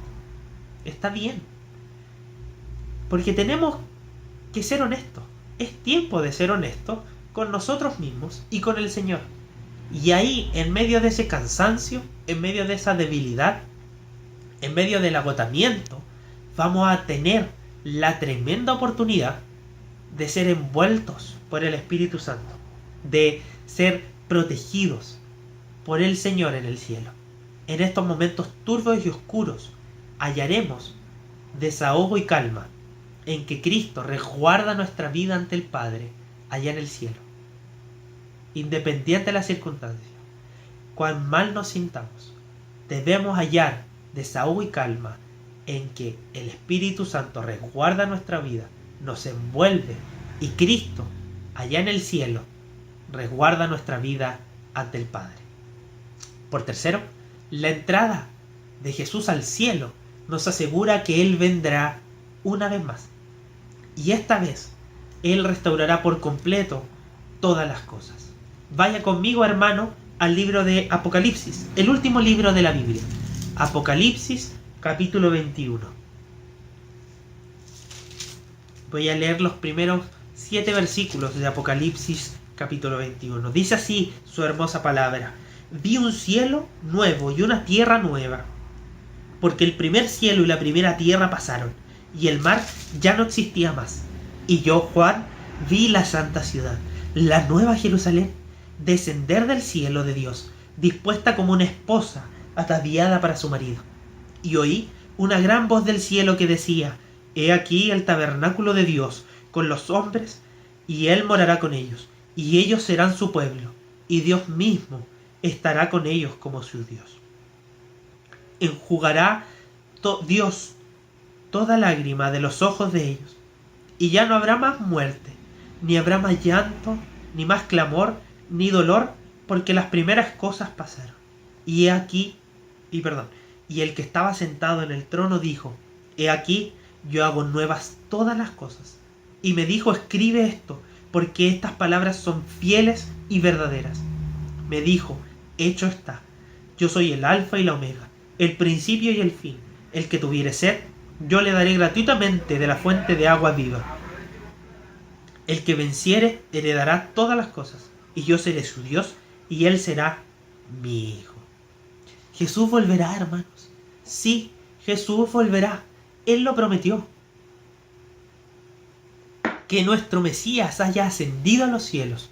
Está bien. Porque tenemos que ser honestos. Es tiempo de ser honestos con nosotros mismos y con el Señor. Y ahí, en medio de ese cansancio, en medio de esa debilidad, en medio del agotamiento, vamos a tener la tremenda oportunidad de ser envueltos por el Espíritu Santo, de ser protegidos por el Señor en el cielo. En estos momentos turbios y oscuros hallaremos desahogo y calma en que Cristo resguarda nuestra vida ante el Padre allá en el cielo. Independiente de las circunstancias, cuán mal nos sintamos, debemos hallar desahogo y calma en que el Espíritu Santo resguarda nuestra vida, nos envuelve y Cristo allá en el cielo resguarda nuestra vida ante el Padre. Por tercero, la entrada de Jesús al cielo nos asegura que Él vendrá una vez más. Y esta vez Él restaurará por completo todas las cosas. Vaya conmigo, hermano, al libro de Apocalipsis, el último libro de la Biblia. Apocalipsis, capítulo 21. Voy a leer los primeros 7 versículos de Apocalipsis, capítulo 21. Dice así su hermosa palabra: vi un cielo nuevo y una tierra nueva, porque el primer cielo y la primera tierra pasaron, y el mar ya no existía más. Y yo, Juan, vi la santa ciudad, la nueva Jerusalén, descender del cielo de Dios, dispuesta como una esposa ataviada para su marido. Y oí una gran voz del cielo que decía: he aquí el tabernáculo de Dios con los hombres, y Él morará con ellos, y ellos serán su pueblo, y Dios mismo estará con ellos como su Dios. Enjugará Dios toda lágrima de los ojos de ellos, y ya no habrá más muerte, ni habrá más llanto, ni más clamor, ni dolor, porque las primeras cosas pasaron. Y el que estaba sentado en el trono dijo: He aquí, yo hago nuevas todas las cosas. Y me dijo: escribe esto, porque estas palabras son fieles y verdaderas. Me dijo: hecho está. Yo soy el alfa y la omega, el principio y el fin. El que tuviere sed, yo le daré gratuitamente de la fuente de agua viva. El que venciere heredará todas las cosas, y yo seré su Dios, y él será mi hijo. Jesús volverá, hermanos. Sí, Jesús volverá. Él lo prometió. Que nuestro Mesías haya ascendido a los cielos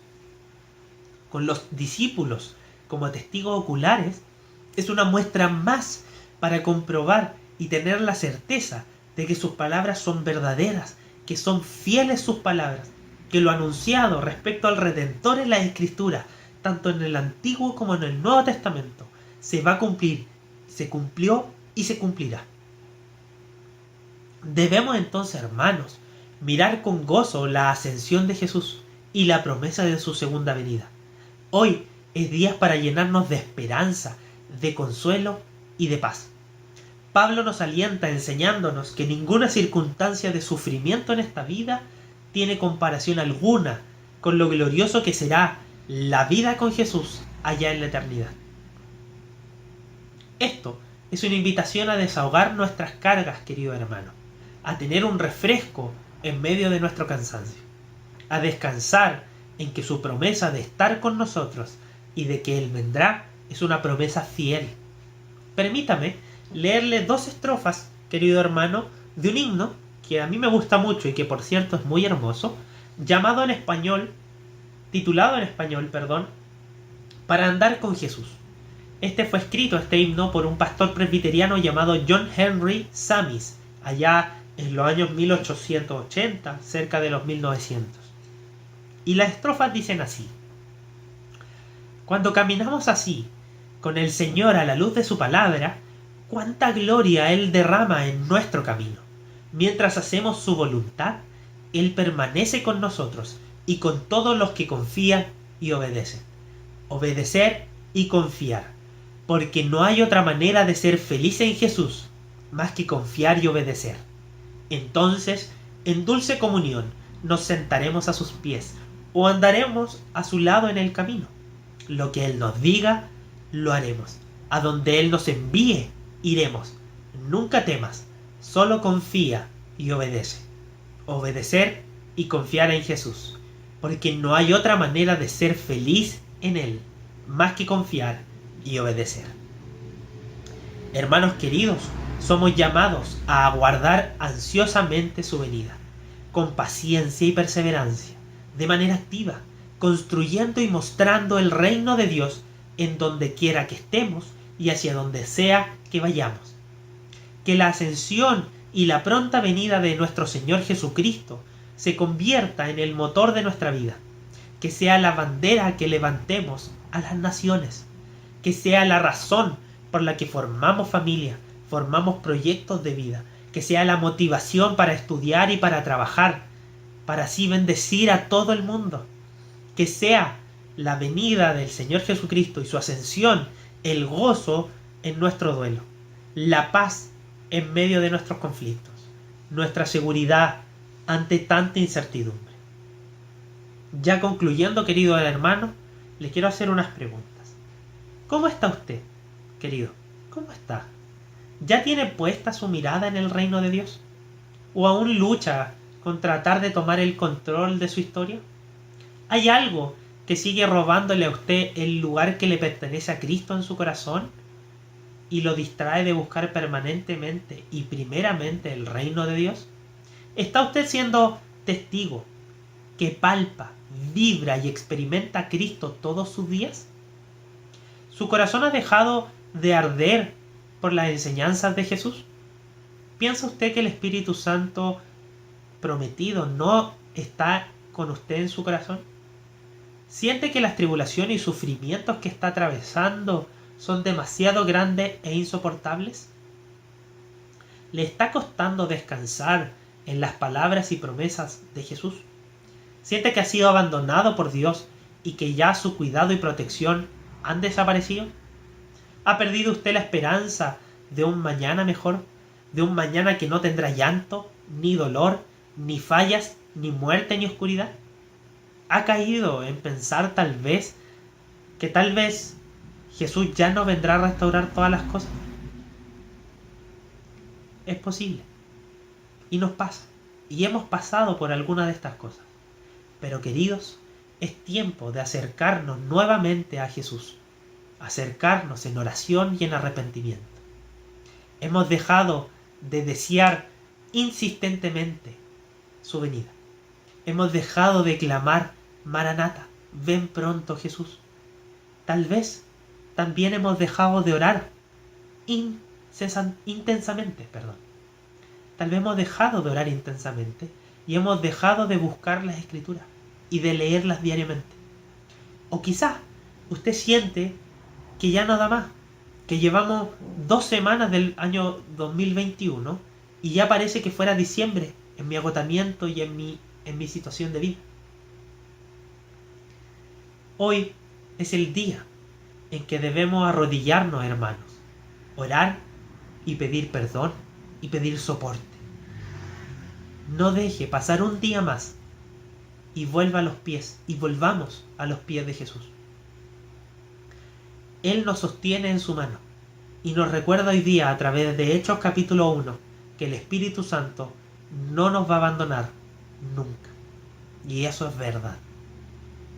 con los discípulos como testigos oculares es una muestra más para comprobar y tener la certeza de que sus palabras son verdaderas, que son fieles sus palabras, que lo anunciado respecto al Redentor en la Escritura, tanto en el Antiguo como en el Nuevo Testamento, se va a cumplir, se cumplió y se cumplirá. Debemos entonces, hermanos, mirar con gozo la ascensión de Jesús y la promesa de su segunda venida. Hoy es día para llenarnos de esperanza, de consuelo y de paz. Pablo nos alienta enseñándonos que ninguna circunstancia de sufrimiento en esta vida tiene comparación alguna con lo glorioso que será la vida con Jesús allá en la eternidad. Esto es una invitación a desahogar nuestras cargas, querido hermano, a tener un refresco en medio de nuestro cansancio, a descansar en que su promesa de estar con nosotros y de que Él vendrá es una promesa fiel. Permítame leerle 2 estrofas, querido hermano, de un himno que a mí me gusta mucho y que por cierto es muy hermoso, titulado en español, Para andar con Jesús. Este fue escrito, este himno, por un pastor presbiteriano llamado John Henry Samis, allá en los años 1880, cerca de los 1900. Y las estrofas dicen así: cuando caminamos así, con el Señor a la luz de su palabra, cuánta gloria Él derrama en nuestro camino. Mientras hacemos su voluntad, Él permanece con nosotros y con todos los que confían y obedecen. Obedecer y confiar, porque no hay otra manera de ser feliz en Jesús más que confiar y obedecer. Entonces, en dulce comunión, nos sentaremos a sus pies o andaremos a su lado en el camino. Lo que Él nos diga, lo haremos. A donde Él nos envíe, iremos. Nunca temas, solo confía y obedece. Obedecer y confiar en Jesús, porque no hay otra manera de ser feliz en Él más que confiar y obedecer. Hermanos queridos, somos llamados a aguardar ansiosamente su venida, con paciencia y perseverancia, de manera activa, construyendo y mostrando el reino de Dios en donde quiera que estemos y hacia donde sea que vayamos. Que la ascensión y la pronta venida de nuestro Señor Jesucristo se convierta en el motor de nuestra vida, que sea la bandera que levantemos a las naciones, que sea la razón por la que formamos familia, formamos proyectos de vida, que sea la motivación para estudiar y para trabajar, para así bendecir a todo el mundo, que sea la venida del Señor Jesucristo y su ascensión el gozo en nuestro duelo, la paz en medio de nuestros conflictos, nuestra seguridad ante tanta incertidumbre. Ya concluyendo, querido hermano, le quiero hacer unas preguntas. ¿Cómo está usted, querido? ¿Cómo está? ¿Ya tiene puesta su mirada en el reino de Dios? ¿O aún lucha con tratar de tomar el control de su historia? ¿Hay algo que sigue robándole a usted el lugar que le pertenece a Cristo en su corazón y lo distrae de buscar permanentemente y primeramente el reino de Dios? ¿Está usted siendo testigo que palpa, vibra y experimenta a Cristo todos sus días? ¿Su corazón ha dejado de arder por las enseñanzas de Jesús? ¿Piensa usted que el Espíritu Santo prometido no está con usted en su corazón? ¿Siente que las tribulaciones y sufrimientos que está atravesando son demasiado grandes e insoportables? ¿Le está costando descansar en las palabras y promesas de Jesús? ¿Siente que ha sido abandonado por Dios y que ya su cuidado y protección han desaparecido? ¿Ha perdido usted la esperanza de un mañana mejor? ¿De un mañana que no tendrá llanto, ni dolor, ni fallas, ni muerte, ni oscuridad? ¿Ha caído en pensar tal vez Jesús ya no vendrá a restaurar todas las cosas? Es posible. Y nos pasa. Y hemos pasado por alguna de estas cosas. Pero queridos, es tiempo de acercarnos nuevamente a Jesús. Acercarnos en oración y en arrepentimiento. Hemos dejado de desear insistentemente su venida. Hemos dejado de clamar: Maranata, ven pronto Jesús. Tal vez también hemos dejado de orar intensamente. Tal vez hemos dejado de orar intensamente y hemos dejado de buscar las Escrituras y de leerlas diariamente. O quizá usted siente que ya no da más, que llevamos 2 semanas del año 2021 y ya parece que fuera diciembre en mi agotamiento y en mi situación de vida. Hoy es el día en que debemos arrodillarnos, hermanos, orar y pedir perdón y pedir soporte. No deje pasar un día más y volvamos a los pies de Jesús. Él nos sostiene en su mano y nos recuerda hoy día a través de Hechos capítulo 1 que el Espíritu Santo no nos va a abandonar nunca. Y eso es verdad.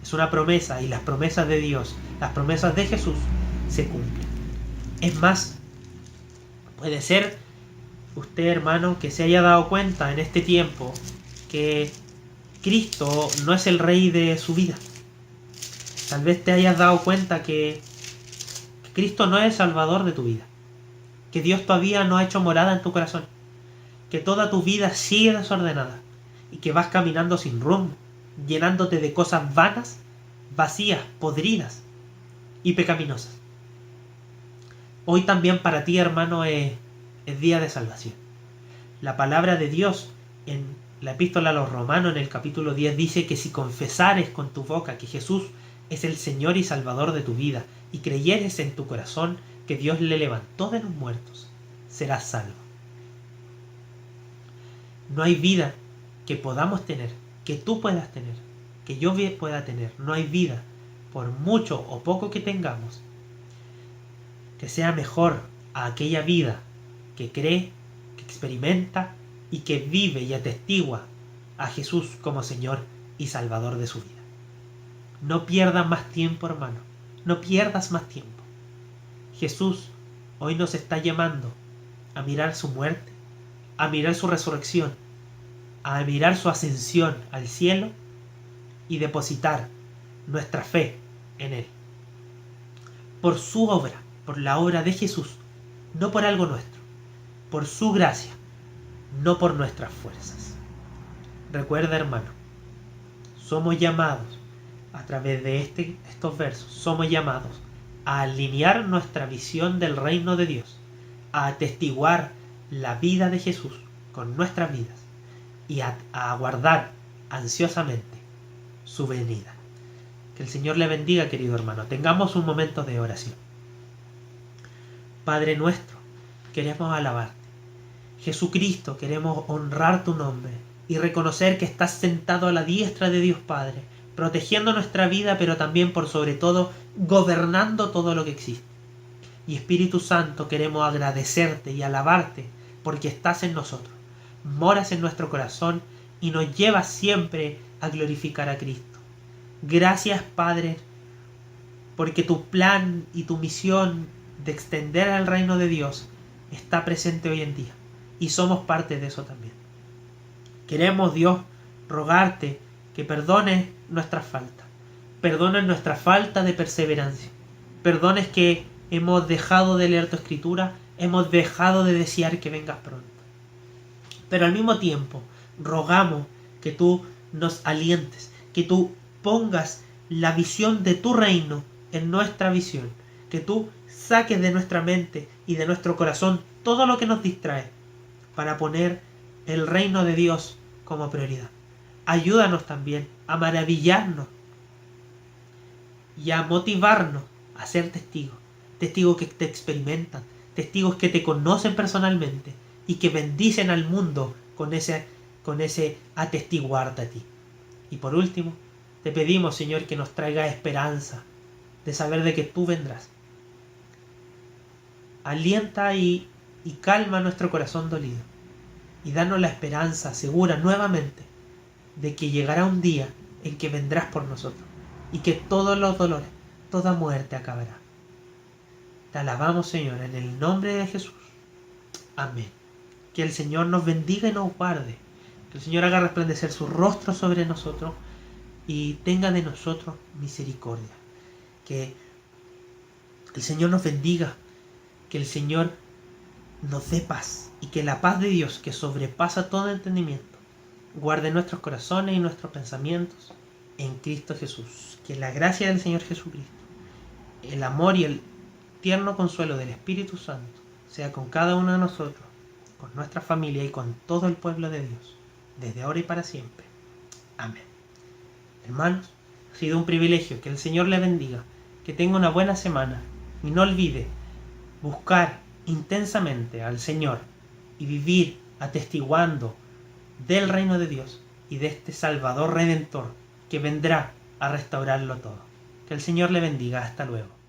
Es una promesa, y las promesas de Dios, las promesas de Jesús se cumplen. Es más, puede ser usted, hermano, que se haya dado cuenta en este tiempo que Cristo no es el rey de su vida. Tal vez te hayas dado cuenta que Cristo no es el salvador de tu vida. Que Dios todavía no ha hecho morada en tu corazón. Que toda tu vida sigue desordenada. Y que vas caminando sin rumbo, llenándote de cosas vanas, vacías, podridas y pecaminosas. Hoy también para ti, hermano, es día de salvación. La palabra de Dios en la epístola a los Romanos, en el capítulo 10, dice que si confesares con tu boca que Jesús es el Señor y Salvador de tu vida y creyeres en tu corazón que Dios le levantó de los muertos, serás salvo. No hay vida que podamos tener, que tú puedas tener, que yo pueda tener. No hay vida, por mucho o poco que tengamos, que sea mejor a aquella vida que cree, que experimenta y que vive y atestigua a Jesús como Señor y Salvador de su vida. No pierdas más tiempo, hermano. No pierdas más tiempo. Jesús hoy nos está llamando a mirar su muerte, a mirar su resurrección, a mirar su ascensión al cielo y depositar nuestra fe en Él. Por su obra, por la obra de Jesús, no por algo nuestro, por su gracia, no por nuestras fuerzas. Recuerda, hermano, somos llamados a través de estos versos, somos llamados a alinear nuestra visión del reino de Dios, a atestiguar la vida de Jesús con nuestras vidas y a aguardar ansiosamente su venida. Que el Señor le bendiga, querido hermano. Tengamos un momento de oración. Padre nuestro, queremos alabarte. Jesucristo, queremos honrar tu nombre y reconocer que estás sentado a la diestra de Dios Padre, protegiendo nuestra vida, pero también por sobre todo gobernando todo lo que existe. Y Espíritu Santo, queremos agradecerte y alabarte porque estás en nosotros, moras en nuestro corazón y nos llevas siempre a glorificar a Cristo. Gracias, Padre, porque tu plan y tu misión de extender el reino de Dios está presente hoy en día y somos parte de eso también. Queremos, Dios, rogarte que perdones nuestras faltas, perdones nuestra falta de perseverancia, perdones que hemos dejado de leer tu escritura, hemos dejado de desear que vengas pronto. Pero al mismo tiempo, rogamos que tú nos alientes, que tú pongas la visión de tu reino en nuestra visión. Que tú saques de nuestra mente y de nuestro corazón todo lo que nos distrae para poner el reino de Dios como prioridad. Ayúdanos también a maravillarnos y a motivarnos a ser testigos. Testigos que te experimentan, testigos que te conocen personalmente y que bendicen al mundo con ese atestiguarte a ti. Y por último, te pedimos, Señor, que nos traiga esperanza de saber de que tú vendrás. Alienta y calma nuestro corazón dolido y danos la esperanza segura nuevamente de que llegará un día en que vendrás por nosotros y que todos los dolores, toda muerte acabará. Te alabamos, Señor, en el nombre de Jesús. Amén. Que el Señor nos bendiga y nos guarde. Que el Señor haga resplandecer su rostro sobre nosotros y tenga de nosotros misericordia. Que el Señor nos bendiga. Que el Señor nos dé paz. Y que la paz de Dios, que sobrepasa todo entendimiento, guarde nuestros corazones y nuestros pensamientos en Cristo Jesús. Que la gracia del Señor Jesucristo, el amor y el tierno consuelo del Espíritu Santo sea con cada uno de nosotros, con nuestra familia y con todo el pueblo de Dios, desde ahora y para siempre. Amén. Hermanos, ha sido un privilegio. Que el Señor le bendiga, que tenga una buena semana y no olvide buscar intensamente al Señor y vivir atestiguando del reino de Dios y de este Salvador Redentor que vendrá a restaurarlo todo. Que el Señor le bendiga. Hasta luego.